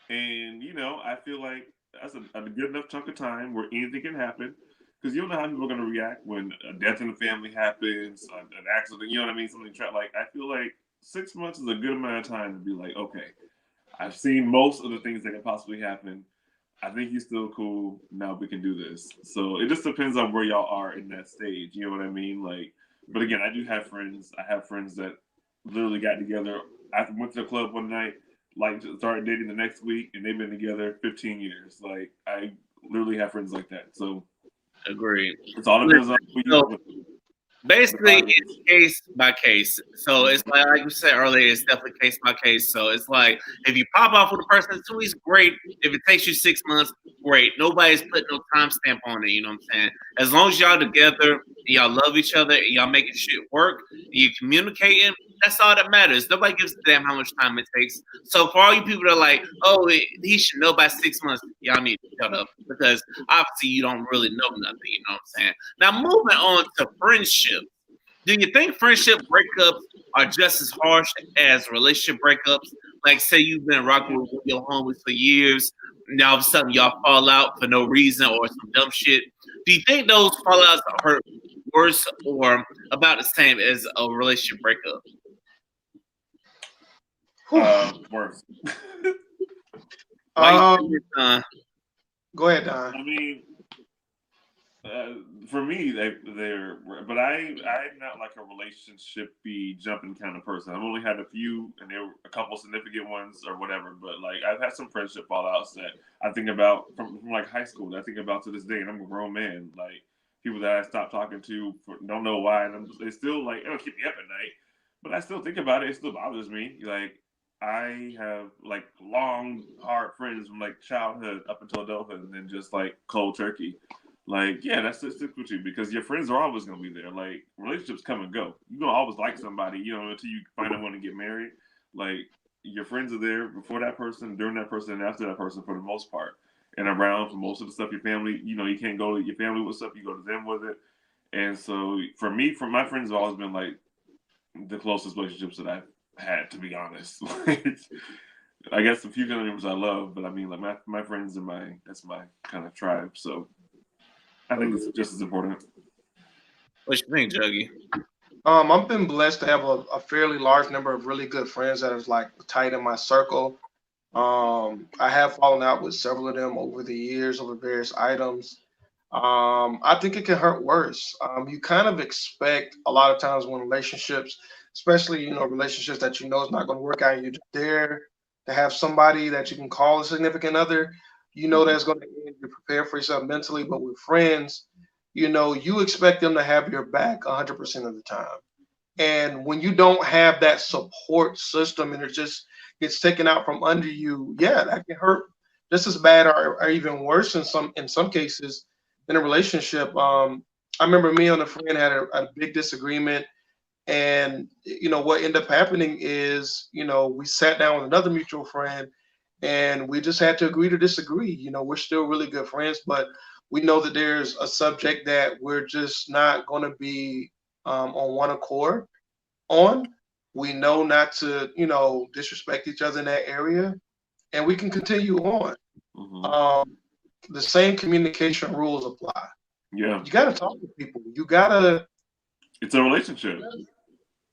And I feel like that's a good enough chunk of time where anything can happen. Because you don't know how people are going to react when a death in the family happens, an accident, you know what I mean? Something like I feel like 6 months is a good amount of time to be like, okay, I've seen most of the things that can possibly happen. I think he's still cool. Now we can do this. So it just depends on where y'all are in that stage. You know what I mean? Like, but again, I do have friends. I have friends that literally got together. I went to the club one night, like started dating the next week, and they've been together 15 years. Like I literally have friends like that. So agreed. It's all depends on who you. Basically, it's case by case. So it's like we said earlier, it's definitely case by case. So it's like if you pop off with a person in 2 weeks, great. If it takes you 6 months, great. Nobody's putting no timestamp on it. You know what I'm saying? As long as y'all together, and y'all love each other, and y'all making shit work, and you communicating, that's all that matters. Nobody gives a damn how much time it takes. So for all you people that are like, oh, he should know by 6 months, y'all need to shut up because obviously you don't really know nothing. You know what I'm saying? Now moving on to friendship. Do you think friendship breakups are just as harsh as relationship breakups? Like, say you've been rocking with your homies for years, and all of a sudden y'all fall out for no reason or some dumb shit. Do you think those fallouts hurt worse or about the same as a relationship breakup? Worse. Go ahead, Don. I mean, for me, they're, but I'm not like a relationship-y jumping kind of person. I've only had a few, and there were a couple significant ones or whatever. But like, I've had some friendship fallouts that I think about from like high school. That I think about to this day, and I'm a grown man. Like, people that I stopped talking to don't know why, and they still like it'll keep me up at night. But I still think about it. It still bothers me. Like I have like long, hard friends from like childhood up until adulthood, and then just like cold turkey. Like, yeah, that's the stick with you because your friends are always gonna be there. Like relationships come and go. You're gonna always like somebody, until you find out when to get married. Like your friends are there before that person, during that person, and after that person for the most part. And around for most of the stuff your family, you can't go to your family with stuff, you go to them with it. And so for me, my friends have always been like the closest relationships that I've had, to be honest. I guess a few family members I love, but I mean like my friends are that's my kind of tribe. So I think it's just as important. What you think, Juggy? I've been blessed to have a fairly large number of really good friends that is like tight in my circle. I have fallen out with several of them over the years over various items. I think it can hurt worse. You kind of expect a lot of times when relationships, especially relationships that is not going to work out, and you're just there to have somebody that you can call a significant other. That's going to end. You're prepared for yourself mentally, but with friends, you expect them to have your back 100% of the time. And when you don't have that support system and it just gets taken out from under you, yeah, that can hurt just as bad or even worse in some cases in a relationship. I remember me and a friend had a big disagreement, and what ended up happening is we sat down with another mutual friend, and we just had to agree to disagree. We're still really good friends, but we know that there's a subject that we're just not going to be on one accord on. We know not to, disrespect each other in that area, and we can continue on. Mm-hmm. The same communication rules apply. Yeah. You got to talk to people. You got to. It's a relationship.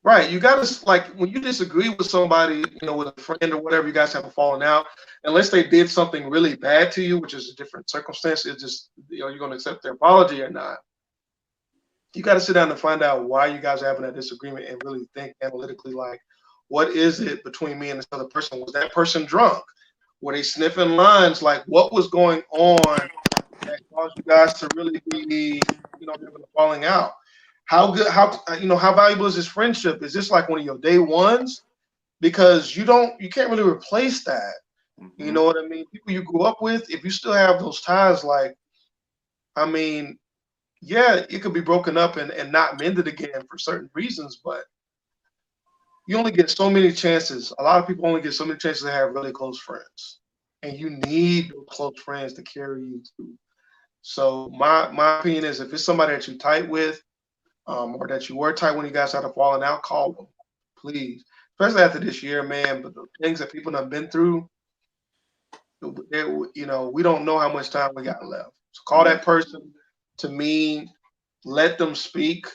Right. You got to, like, when you disagree with somebody, with a friend or whatever, you guys have a falling out, unless they did something really bad to you, which is a different circumstance. It's just, you're going to accept their apology or not. You got to sit down and find out why you guys are having that disagreement and really think analytically, like, what is it between me and this other person? Was that person drunk? Were they sniffing lines? Like, what was going on that caused you guys to really be, having a falling out? How valuable is this friendship? Is this like one of your day ones? Because you can't really replace that. Mm-hmm. You know what I mean? People you grew up with, if you still have those ties, like, I mean, yeah, it could be broken up and not mended again for certain reasons, but you only get so many chances. A lot of people only get so many chances to have really close friends, and you need those close friends to carry you through. So my opinion is, if it's somebody that you're tight with, or that you were tight when you guys started falling out, call them, please. Especially after this year, man. But the things that people have been through, we don't know how much time we got left. So call that person. To me, let them speak.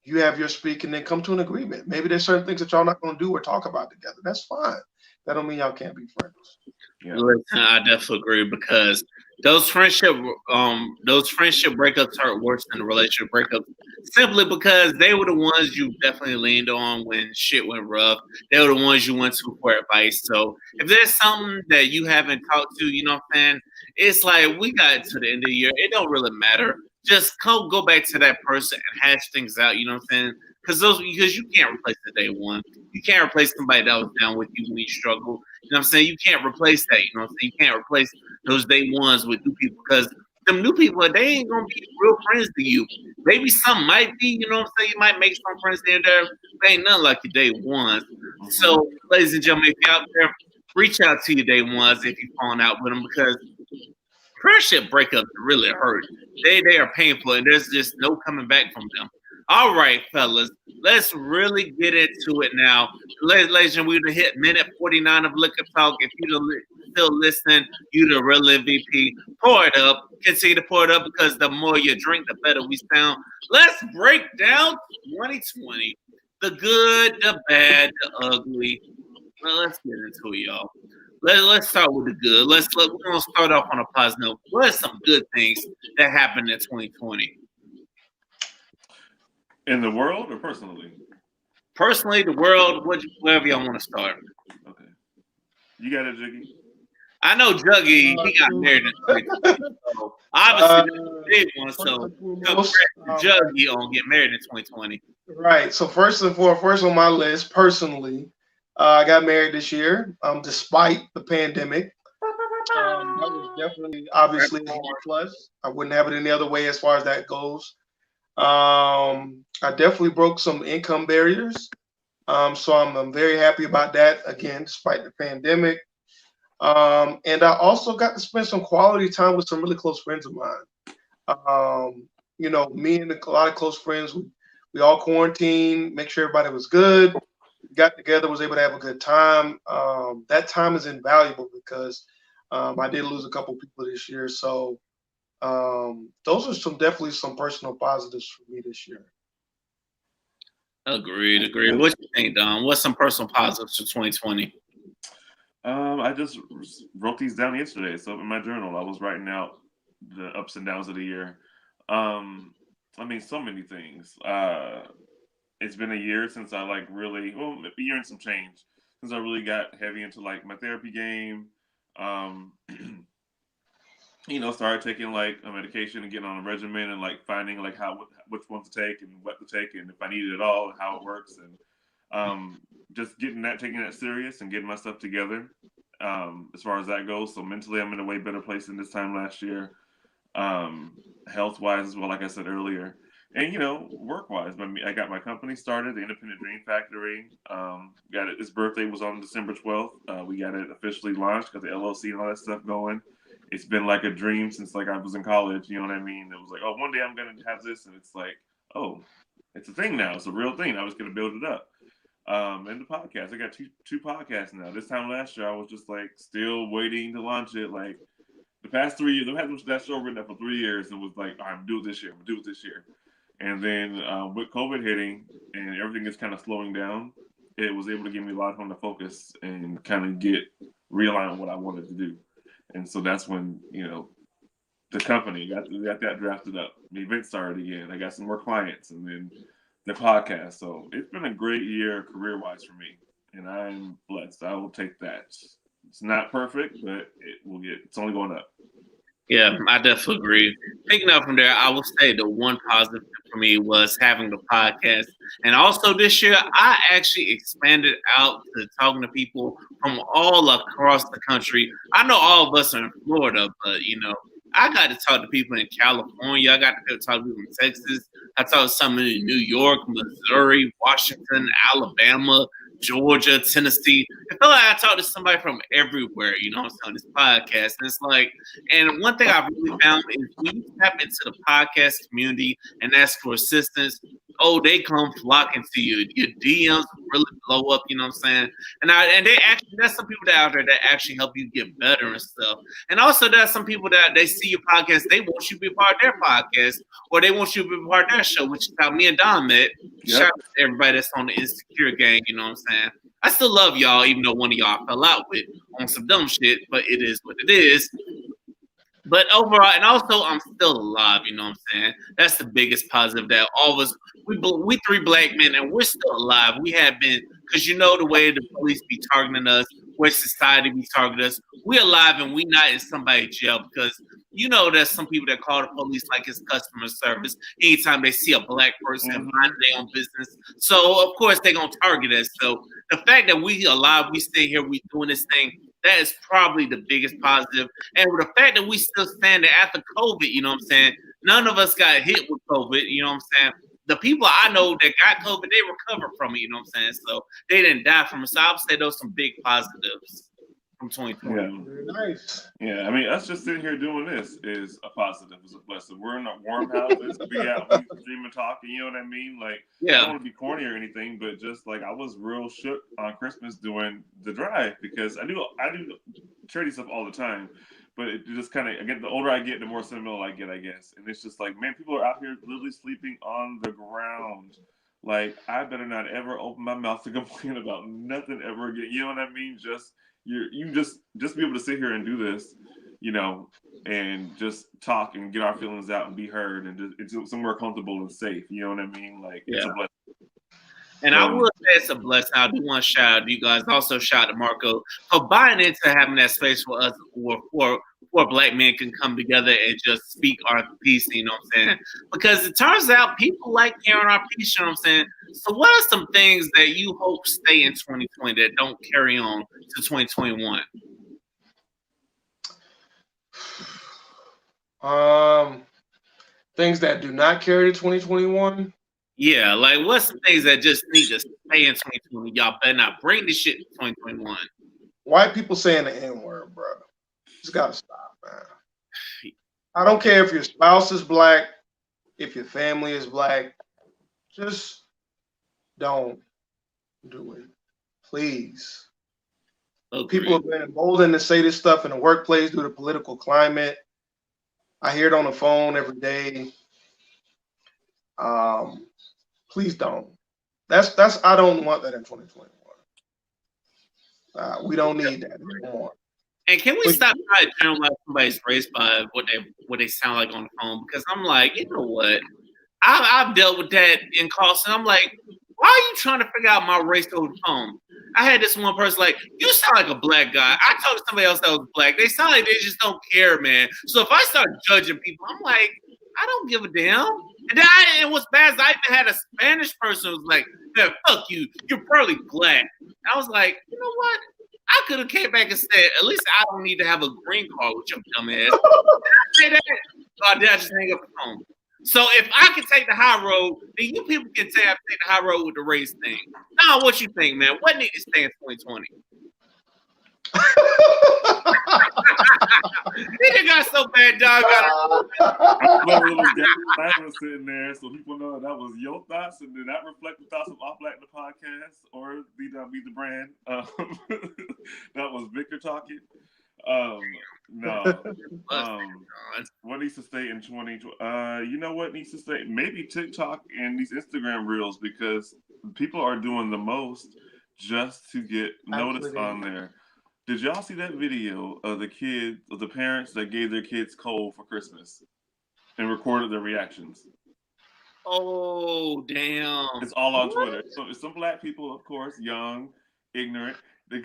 You have your speak, and then come to an agreement. Maybe there's certain things that y'all not going to do or talk about together. That's fine. That don't mean y'all can't be friends. Yeah. Listen, I definitely agree, because those friendship breakups hurt worse than the relationship breakups, simply because they were the ones you definitely leaned on when shit went rough. They were the ones you went to for advice. So if there's something that you haven't talked to, you know what I'm saying? It's like, we got to the end of the year. It don't really matter. Just go back to that person and hash things out, you know what I'm saying? Because you can't replace the day one. You can't replace somebody that was down with you when you struggle. You know what I'm saying? You can't replace that, you know what I'm saying? You can't replace those day ones with new people, because them new people, they ain't gonna be real friends to you. Maybe some might be, you know what I'm saying? You might make some friends there and there. They ain't nothing like your day ones. So, ladies and gentlemen, if you're out there, reach out to your day ones if you're falling out with them, because friendship breakups really hurt. They are painful, and there's just no coming back from them. All right, fellas, let's really get into it now. Ladies and gentlemen, we've hit minute 49 of Liquor Talk. If you're still listening, you're the real MVP. Pour it up. Continue to pour it up, because the more you drink, the better we sound. Let's break down 2020. The good, the bad, the ugly. Well, let's get into it, y'all. Let's start with the good. We're gonna start off on a positive note. What are some good things that happened in 2020? In the world or personally? Personally, the world, wherever y'all want to start. Okay. You got it, Jiggy? I know Juggy, he got married in 2020. So obviously, big one. So congrats to Juggy on getting married in 2020. Right. So first on my list, personally, I got married this year, despite the pandemic. That was definitely, obviously, a plus. I wouldn't have it any other way as far as that goes. I definitely broke some income barriers. So I'm very happy about that, again, despite the pandemic. And I also got to spend some quality time with some really close friends of mine. Me and a lot of close friends, we all quarantined, make sure everybody was good, got together, was able to have a good time. That time is invaluable because I did lose a couple people this year. So those are definitely some personal positives for me this year. Agreed. What you think, Don? What's some personal positives for 2020? I just wrote these down yesterday. So in my journal, I was writing out the ups and downs of the year. So many things. It's been a year since I a year and some change since I really got heavy into my therapy game. Started taking a medication and getting on a regimen and finding which one to take and what to take and if I need it at all and how it works and just taking that serious and getting my stuff together as far as that goes. So mentally, I'm in a way better place than this time last year. Health wise as well, like I said earlier, and work wise. I got my company started, the Independent Dream Factory. Got it. Its birthday was on December 12th. We got it officially launched, got the LLC and all that stuff going. It's been like a dream since I was in college. You know what I mean? It was one day I'm gonna have this, and it's it's a thing now. It's a real thing. I was gonna build it up. And the podcast, I got two podcasts now. This time last year, I was just still waiting to launch it. The past 3 years, I've had that show written up for 3 years and was I'm gonna do it this year. And then with COVID hitting and everything is kind of slowing down, it was able to give me a lot of time to focus and kind of realign on what I wanted to do. And so that's when, the company got that drafted up. The event started again. I got some more clients and then the podcast. So it's been a great year career-wise for me. And I'm blessed. I will take that. It's not perfect, but it's only going up. Yeah, I definitely agree. Picking up from there, I will say the one positive for me was having the podcast. And also this year, I actually expanded out to talking to people from all across the country. I know all of us are in Florida, but, I got to talk to people in California. I got to talk to people in Texas. I talked to some in New York, Missouri, Washington, Alabama, Georgia, Tennessee. I feel like I talked to somebody from everywhere, on this podcast. And it's and one thing I've really found is when you tap into the podcast community and ask for assistance, they come flocking to you. Your DMs really blow up, you know what I'm saying? And they actually, there's some people out there that actually help you get better and stuff. And also there's some people that they see your podcast, they want you to be a part of their podcast, or they want you to be a part of their show, which is how me and Don met. Yep. Shout out to everybody that's on the Insecure gang, you know what I'm saying? I still love y'all, even though one of y'all fell out with on some dumb shit, but it is what it is. But overall, and also I'm still alive, you know what I'm saying? That's the biggest positive that all of us, we three black men, and we're still alive. We have been, because the way the police be targeting us, where society be targeting us, we're alive and we not in somebody's jail because there's some people that call the police like it's customer service anytime they see a black person minding their own business. So, of course, they're going to target us. So, the fact that we alive, we stay here, we doing this thing, that is probably the biggest positive. And with the fact that we still standing after COVID, you know what I'm saying? None of us got hit with COVID, you know what I'm saying? The people I know that got COVID, they recovered from it, you know what I'm saying? So they didn't die from it. So I would say those are some big positives from 2020. Yeah. Nice. Yeah, us just sitting here doing this is a positive, is a blessing. We're in our warm houses, we stream and talking, you know what I mean? I don't want to be corny or anything, but just I was real shook on Christmas doing the drive because I do charity stuff all the time. But it just kind of, again, the older I get, the more sentimental I get, I guess. And it's just man, people are out here literally sleeping on the ground. I better not ever open my mouth to complain about nothing ever again. You know what I mean? Just be able to sit here and do this, and just talk and get our feelings out and be heard and it's somewhere comfortable and safe. You know what I mean? It's a blessing. And I will say it's a blessing. I do want to shout out to you guys. Also shout out to Marco for buying into having that space for us, for before black men can come together and just speak our piece, you know what I'm saying? Because it turns out people like hearing our piece, you know what I'm saying? So what are some things that you hope stay in 2020 that don't carry on to 2021? Things that do not carry to 2021. Yeah, like what's some things that just need to stay in 2020? Y'all better not bring this shit to 2021. White people saying the N-word, bro. Just gotta stop, man. I don't care if your spouse is black, if your family is black, just don't do it, please. Agreed. People have been emboldened to say this stuff in the workplace due to political climate. I hear it on the phone every day. Please don't. That's I don't want that in 2021. We don't need that anymore. And can we stop trying to generalize somebody's race by what they sound like on the phone? Because I'm like, you know what? I've dealt with that in calls, and I'm like, why are you trying to figure out my race over the phone? I had this one person like, you sound like a black guy. I talked to somebody else that was black. They sound like they just don't care, man. So if I start judging people, I'm like, I don't give a damn. And then and what's bad is I even had a Spanish person who was like, yeah, fuck you. You're probably black. And I was like, you know what? I could have came back and said, at least I don't need to have a green card with your dumb ass. Did I say that? Or did I just hang up the phone? So if I can take the high road, then you people can say I take the high road with the race thing. Now, what you think, man? What needs to stay in 2020? Nigga got so bad, dog. I put a little silence sitting there so people know that was your thoughts and did not reflect the thoughts of Off Black the podcast or Be the Brand. That was Victor talking. No. What needs to stay in 2020? You know what needs to stay? Maybe TikTok and these Instagram reels, because people are doing the most just to get noticed on there. Did y'all see that video of the parents that gave their kids coal for Christmas and recorded their reactions? Oh, damn. It's all on Twitter. So it's some black people, of course, young, ignorant. They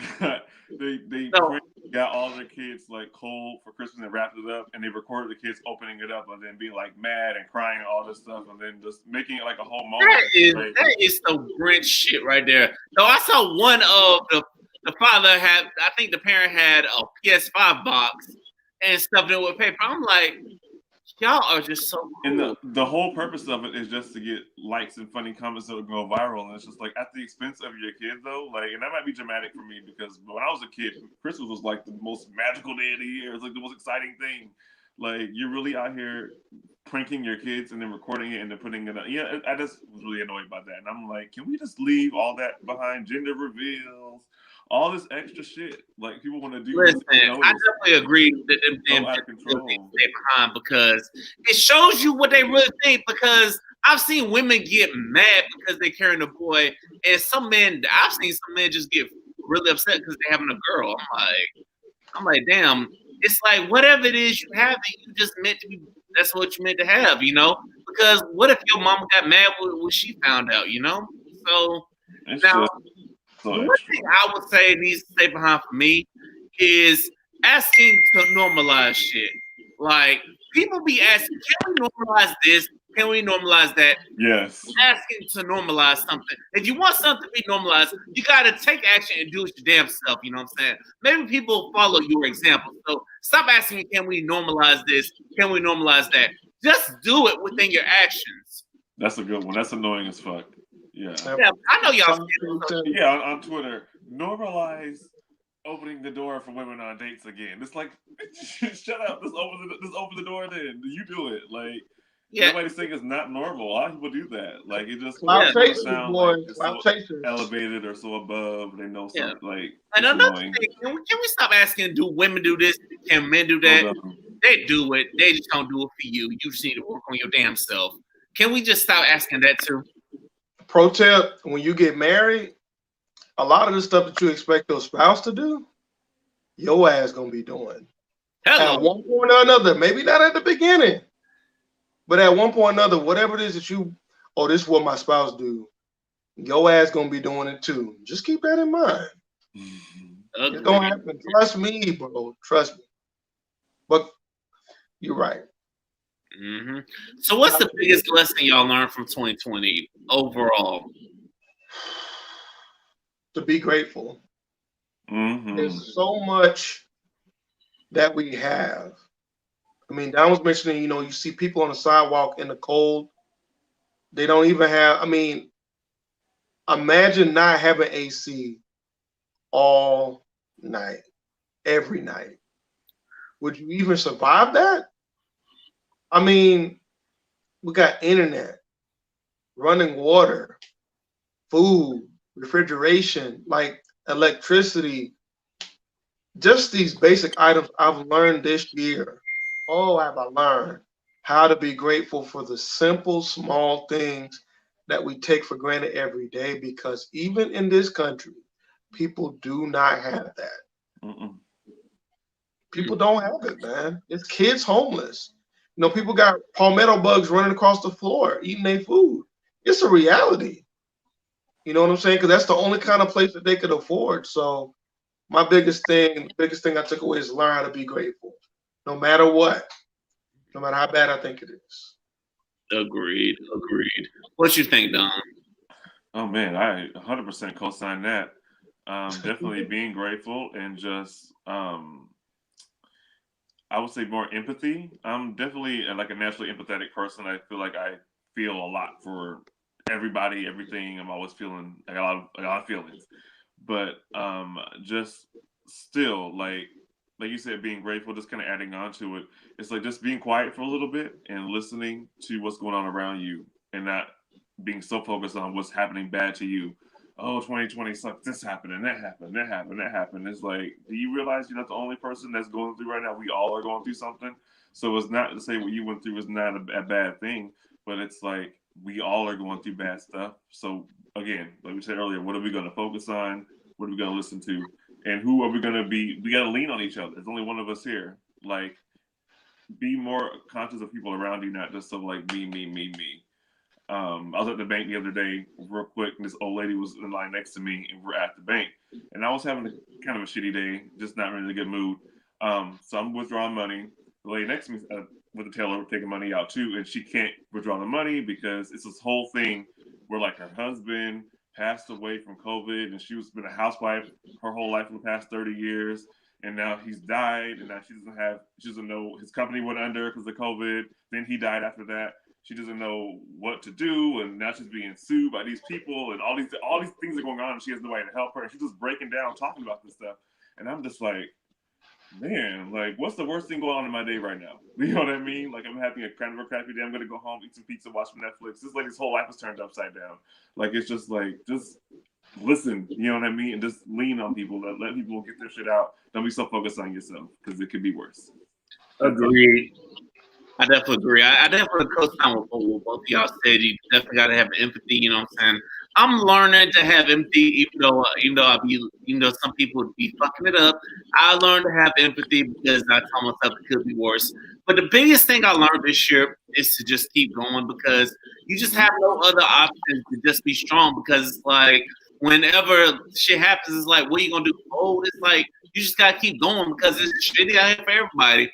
got all their kids like coal for Christmas and wrapped it up, and they recorded the kids opening it up and then being like mad and crying and all this stuff, and then just making it like a whole moment. That is some Grinch shit right there. So I saw one of the father had, I think the parent had a PS5 box and stuffed it with paper. I'm like, y'all are just so cool. And the whole purpose of it is just to get likes and funny comments that will go viral. And it's just like at the expense of your kids, though. Like, and that might be dramatic for me because when I was a kid, Christmas was like the most magical day of the year. It's like the most exciting thing. Like, you're really out here pranking your kids and then recording it and then putting it up. Yeah, I just was really annoyed by that. And I'm like, can we just leave all that behind? Gender reveals, all this extra shit, like people want to do. Listen, I definitely agree that them out of control. Stay behind because it shows you what they really think. Because I've seen women get mad because they're carrying a boy, and I've seen some men just get really upset because they're having a girl. I'm like, damn. It's like whatever it is you have, you just meant to be. That's what you meant to have, you know. Because what if your mama got mad when she found out, you know? So it's now. One thing I would say needs to stay behind for me is asking to normalize shit. Like, people be asking, can we normalize this? Can we normalize that? Yes. Asking to normalize something. If you want something to be normalized, you got to take action and do it your damn self. You know what I'm saying? Maybe people follow your example. So stop asking me, can we normalize this? Can we normalize that? Just do it within your actions. That's a good one. That's annoying as fuck. Yeah, I know y'all. Yeah, on Twitter, normalize opening the door for women on dates again. It's like, shut up. Just open the door. Then you do it. Like, nobody's saying it's not normal. A lot of people do do that. Like, it just sounds like it's so elevated or so above. They know something. Like, and another thing, can we stop asking? Do women do this? Can men do that? They do it. They just don't do it for you. You just need to work on your damn self. Can we just stop asking that too? Pro tip, when you get married, a lot of the stuff that you expect your spouse to do, your ass gonna be doing. Hello. At one point or another, maybe not at the beginning, but at one point or another, whatever it is that this is what my spouse do, your ass gonna be doing it too. Just keep that in mind. It's gonna happen. Trust me, bro. Trust me. But you're right. Mm-hmm. So, what's the biggest lesson y'all learned from 2020 overall? To be grateful. Mm-hmm. There's so much that we have. I mean, Don was mentioning, you see people on the sidewalk in the cold. They don't even have, I mean, imagine not having AC all night, every night. Would you even survive that? I mean, we got internet, running water, food, refrigeration, like electricity, just these basic items I've learned this year. Oh, have I learned how to be grateful for the simple, small things that we take for granted every day, because even in this country, people do not have that. Mm-mm. People don't have it, man. It's kids homeless. People got palmetto bugs running across the floor, eating their food. It's a reality. You know what I'm saying? Because that's the only kind of place that they could afford. So my biggest thing I took away is learn how to be grateful, no matter what, no matter how bad I think it is. Agreed. What you think, Don? Oh man, I 100% co-sign that. Definitely being grateful and just I would say more empathy. I'm definitely like a naturally empathetic person. I feel like I feel a lot for everybody, everything. I'm always feeling like a lot of feelings, but just still like you said, being grateful. Just kind of adding on to it. It's like just being quiet for a little bit and listening to what's going on around you, and not being so focused on what's happening bad to you. Oh, 2020 sucks. This happened and that happened, that happened, that happened. It's like, do you realize you're not the only person that's going through right now? We all are going through something. So it's not to say what you went through is not a bad thing, but it's like we all are going through bad stuff. So again, like we said earlier, what are we going to focus on? What are we going to listen to? And who are we going to be? We got to lean on each other. There's only one of us here. Like, be more conscious of people around you, not just of like me. I was at the bank the other day, real quick, and this old lady was in line next to me, and we're at the bank. And I was having kind of a shitty day, just not really in a good mood. So I'm withdrawing money. The lady next to me with the teller taking money out too, and she can't withdraw the money because it's this whole thing where like her husband passed away from COVID, and she was been a housewife her whole life for the past 30 years. And now he's died, and now she doesn't know his company went under because of COVID. Then he died after that. She doesn't know what to do, and now she's being sued by these people, and all these things are going on, and she has nobody to help her. And she's just breaking down, talking about this stuff, and I'm just like, man, like, what's the worst thing going on in my day right now? You know what I mean? Like, I'm having a kind of a crappy day. I'm gonna go home, eat some pizza, watch some Netflix. This lady's whole life is turned upside down. Like, it's just like, just listen, you know what I mean, and just lean on people. Let people get their shit out. Don't be so focused on yourself because it could be worse. Agreed. I definitely agree. I definitely co-sign with what both of y'all said. You definitely got to have empathy. You know what I'm saying? I'm learning to have empathy, even though some people would be fucking it up. I learned to have empathy because I tell myself it could be worse. But the biggest thing I learned this year is to just keep going, because you just have no other option to just be strong. Because it's like, whenever shit happens, it's like, what are you gonna do? Oh, it's like you just gotta keep going because it's shitty out here for everybody.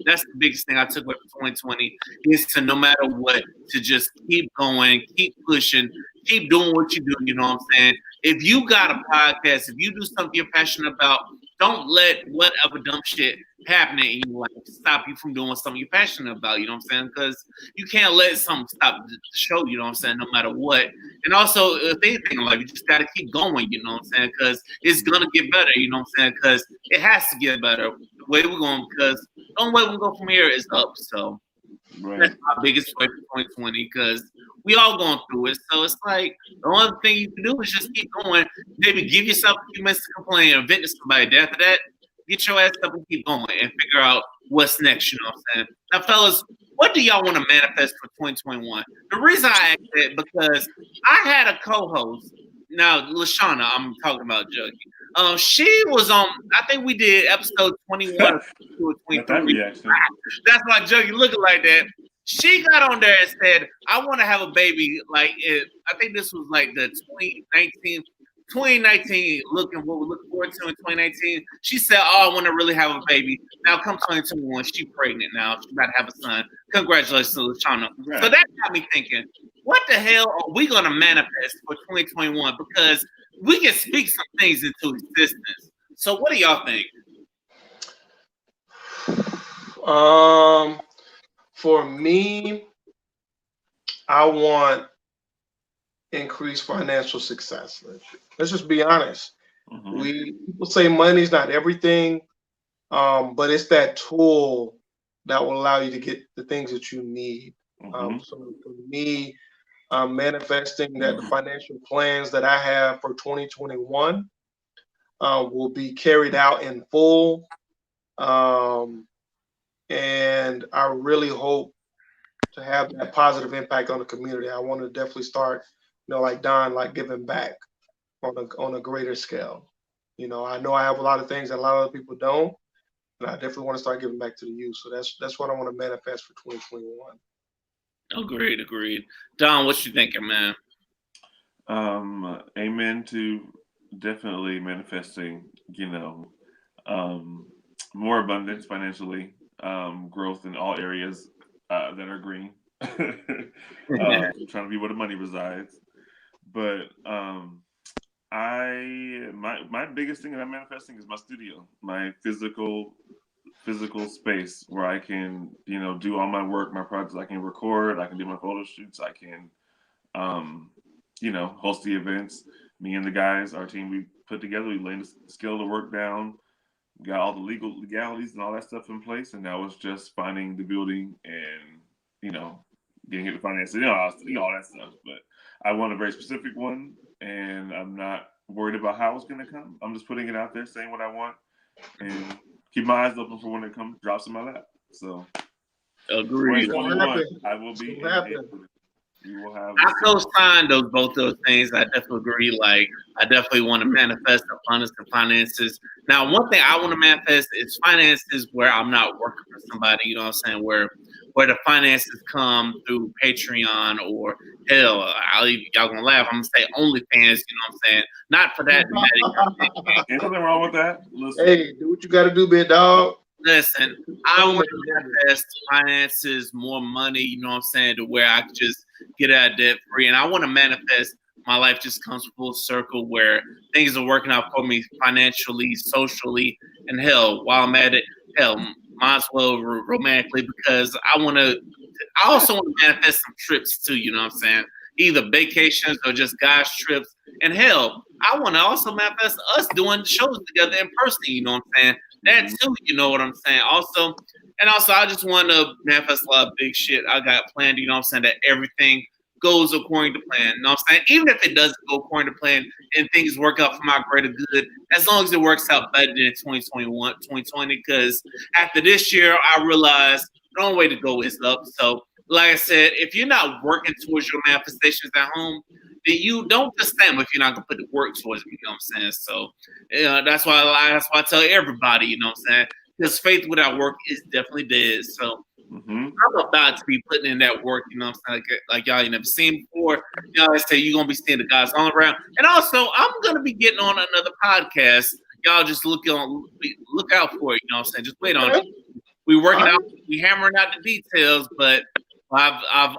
That's the biggest thing I took away from 2020 is to, no matter what, to just keep going, keep pushing, keep doing what you do. You know what I'm saying? If you got a podcast, if you do something you're passionate about, don't let whatever dumb shit happening in your life stop you from doing something you're passionate about. You know what I'm saying? Because you can't let something stop the show. You know what I'm saying? No matter what. And also, if anything in life, you just got to keep going. You know what I'm saying? Because it's gonna get better. You know what I'm saying? Because it has to get better. The way we're going, because the only way we go from here is up. So that's my biggest way for 2020, because we all going through it. So it's like the only thing you can do is just keep going. Maybe give yourself a few minutes to complain or vent to somebody. After that, get your ass up and keep going and figure out what's next. You know what I'm saying? Now, fellas, what do y'all want to manifest for 2021? The reason I asked that, because I had a co-host. Now, Lashana, I'm talking about Juggy. She was on, I think we did episode 21 or 23. That's why Juggy looking like that. She got on there and said, I want to have a baby. Like, I think this was like the 2019 2019, what we're looking forward to in 2019. She said, "Oh, I want to really have a baby." Now, come 2021, she's pregnant now. She's about to have a son. Congratulations to LaShawna. Right. So that got me thinking, what the hell are we gonna manifest for 2021? Because we can speak some things into existence. So, what do y'all think? For me, I want increased financial success. Let's just be honest. People say money's not everything, but it's that tool that will allow you to get the things that you need. So for me, I'm manifesting that the financial plans that I have for 2021 will be carried out in full. And I really hope to have that positive impact on the community. I want to definitely start, like Don, like giving back on a greater scale. I know I have a lot of things that a lot of other people don't, and I definitely want to start giving back to the youth. So that's what I want to manifest for 2021. Agreed. Don, what you thinking, man? Amen to definitely manifesting, more abundance financially, growth in all areas that are green. Trying to be where the money resides. But my biggest thing that I'm manifesting is my studio, my physical space where I can, do all my work, my projects. I can record, I can do my photo shoots, I can, host the events. Me and the guys, our team, we put together, we laid the scale of the work down, got all the legalities and all that stuff in place, and now it's just finding the building and, getting it to finance it, all that stuff. But I want a very specific one, and I'm not worried about how it's going to come. I'm just putting it out there, saying what I want, and keep my eyes open for when it comes, drops in my lap. So, agreed. I will be. You will have. I co-sign both those things. I definitely agree. Like, I definitely want to manifest abundance of finances. Now, one thing I want to manifest is finances where I'm not working for somebody. You know what I'm saying? Where the finances come through Patreon or hell, y'all gonna laugh. I'm gonna say OnlyFans. You know what I'm saying? Not for that. Ain't nothing wrong with that. Listen. Hey, do what you got to do, big dog. Listen, I want to manifest finances, more money. You know what I'm saying? To where I can just get out of debt free, and I want to manifest my life just comes full circle where things are working out for me financially, socially, and hell, while I'm at it, hell, might as well romantically, because I also want to manifest some trips too, you know what I'm saying? Either vacations or just guys trips. And hell, I want to also manifest us doing shows together in person, you know what I'm saying? That too, you know what I'm saying? Also, I just want to manifest a lot of big shit I got planned, you know what I'm saying? That everything goes according to plan. You know what I'm saying? Even if it doesn't go according to plan and things work out for my greater good, as long as it works out better than 2021, 2020, because after this year, I realized the only way to go is up. So, like I said, if you're not working towards your manifestations at home, then you don't just stand if you're not gonna put the work towards it, you know what I'm saying? So, that's why I tell everybody, you know what I'm saying? Because faith without work is definitely dead. So, I'm about to be putting in that work, you know what I'm saying? Like y'all ain't never seen before. Y'all say you're gonna be seeing the guys all around. And also, I'm gonna be getting on another podcast. Y'all just look out for it, you know what I'm saying? Just wait on it. We working out, we hammering out the details, but I've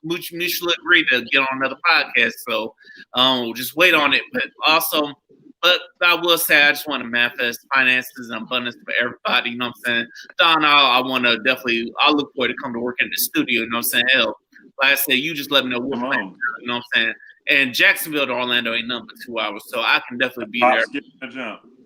mutually agreed to get on another podcast. So just wait on it. But I will say I just want to manifest finances and abundance for everybody. You know what I'm saying? Don, I want to definitely. I look forward to come to work in the studio. You know what I'm saying? Hell, like I said, you just let me know what plan. You know what I'm saying? And Jacksonville to Orlando ain't nothing but 2 hours, so I can definitely be there.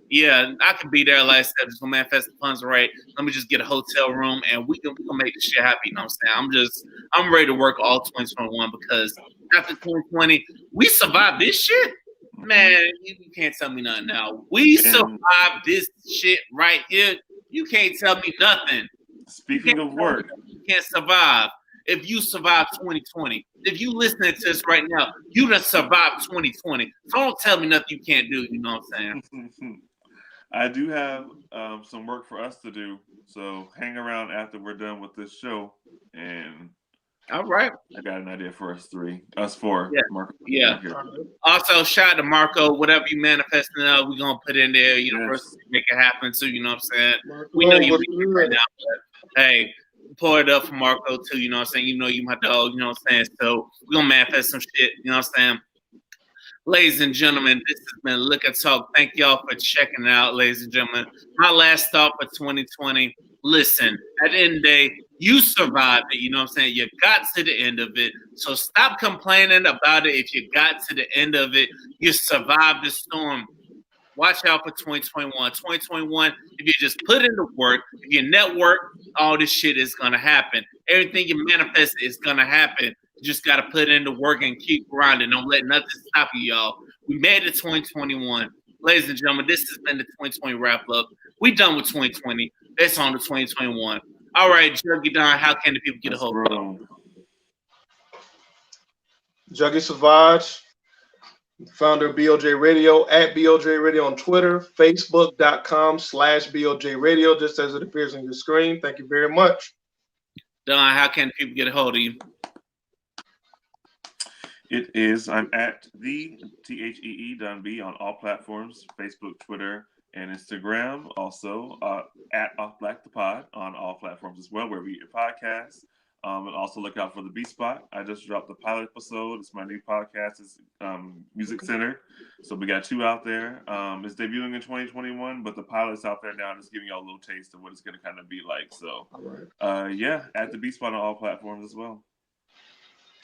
Yeah, I can be there. Like I said, just gonna manifest the funds right. Let me just get a hotel room, and we can make this shit happen. You know what I'm saying? I'm ready to work all 2021 because after 2020, we survived this shit. Man, you can't tell me nothing now. We survived this shit right here. You can't tell me nothing. Speaking of work, you can't survive. If you survive 2020, if you listening to this right now, you done survived 2020. So don't tell me nothing you can't do. You know what I'm saying? I do have some work for us to do. So hang around after we're done with this show, and All right. I got an idea for us four. Yeah. Marco. Yeah. Also, shout out to Marco. Whatever you manifesting, we're gonna put in there. Universe make it happen too. You know what I'm saying? We know you right now, but hey, pour it up for Marco too. You know what I'm saying? You know you my dog. You know what I'm saying? So we're gonna manifest some shit. You know what I'm saying? Ladies and gentlemen, this has been Liquor Talk. Thank y'all for checking it out, ladies and gentlemen. My last thought for 2020. Listen, at the end of the day, you survived it. You know what I'm saying? You got to the end of it. So stop complaining about it. If you got to the end of it, you survived the storm. Watch out for 2021. 2021, if you just put in the work, if you network, all this shit is going to happen. Everything you manifest is going to happen. You just got to put in the work and keep grinding. Don't let nothing stop you, y'all. We made it 2021. Ladies and gentlemen, this has been the 2020 wrap-up. We done with 2020. It's on to 2021. All right, Juggy Don, how can the people get a hold of you? Juggy Savage, founder of BOJ Radio, at BOJ Radio on Twitter, Facebook.com/BOJ Radio, just as it appears on your screen. Thank you very much. Don, how can people get a hold of you? I'm at the THEE Don B on all platforms, Facebook, Twitter, and Instagram. Also at Off Black the Pod on all platforms as well, wherever you get your podcasts. And also look out for the B Spot. I just dropped the pilot episode. It's my new podcast. It's Music Center. So we got 2 out there. It's debuting in 2021, but the pilot's out there now. I'm just giving y'all a little taste of what it's going to kind of be like. So, at the B Spot on all platforms as well.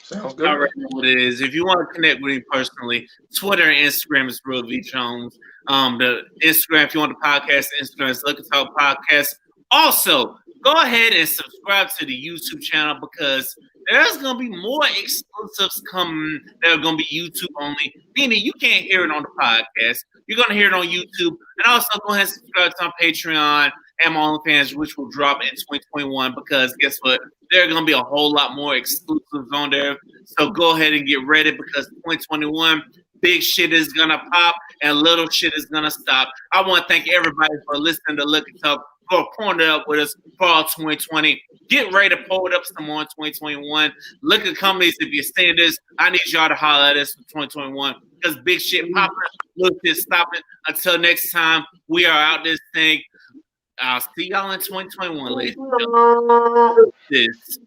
Sounds good. I already know what it is. If you want to connect with me personally, Twitter and Instagram is Real V Jones. The Instagram, if you want the podcast, Instagram is Liquor Talk Podcast. Also, go ahead and subscribe to the YouTube channel because there's going to be more exclusives coming that are going to be YouTube only, meaning you can't hear it on the podcast. You're going to hear it on YouTube. And also go ahead and subscribe to our Patreon and my OnlyFans, which will drop in 2021 because guess what? There are going to be a whole lot more exclusives on there. So go ahead and get ready because 2021, big shit is going to pop and little shit is going to stop. I want to thank everybody for listening to Liquor Talk, for pouring it up with us for all 2020. Get ready to pull it up some more in 2021. Liquor companies, if you're saying this, I need y'all to holler at us for 2021 because big shit popping, little shit stopping. Until next time, we are out this thing. I'll see y'all in 2021, ladies and gentlemen. This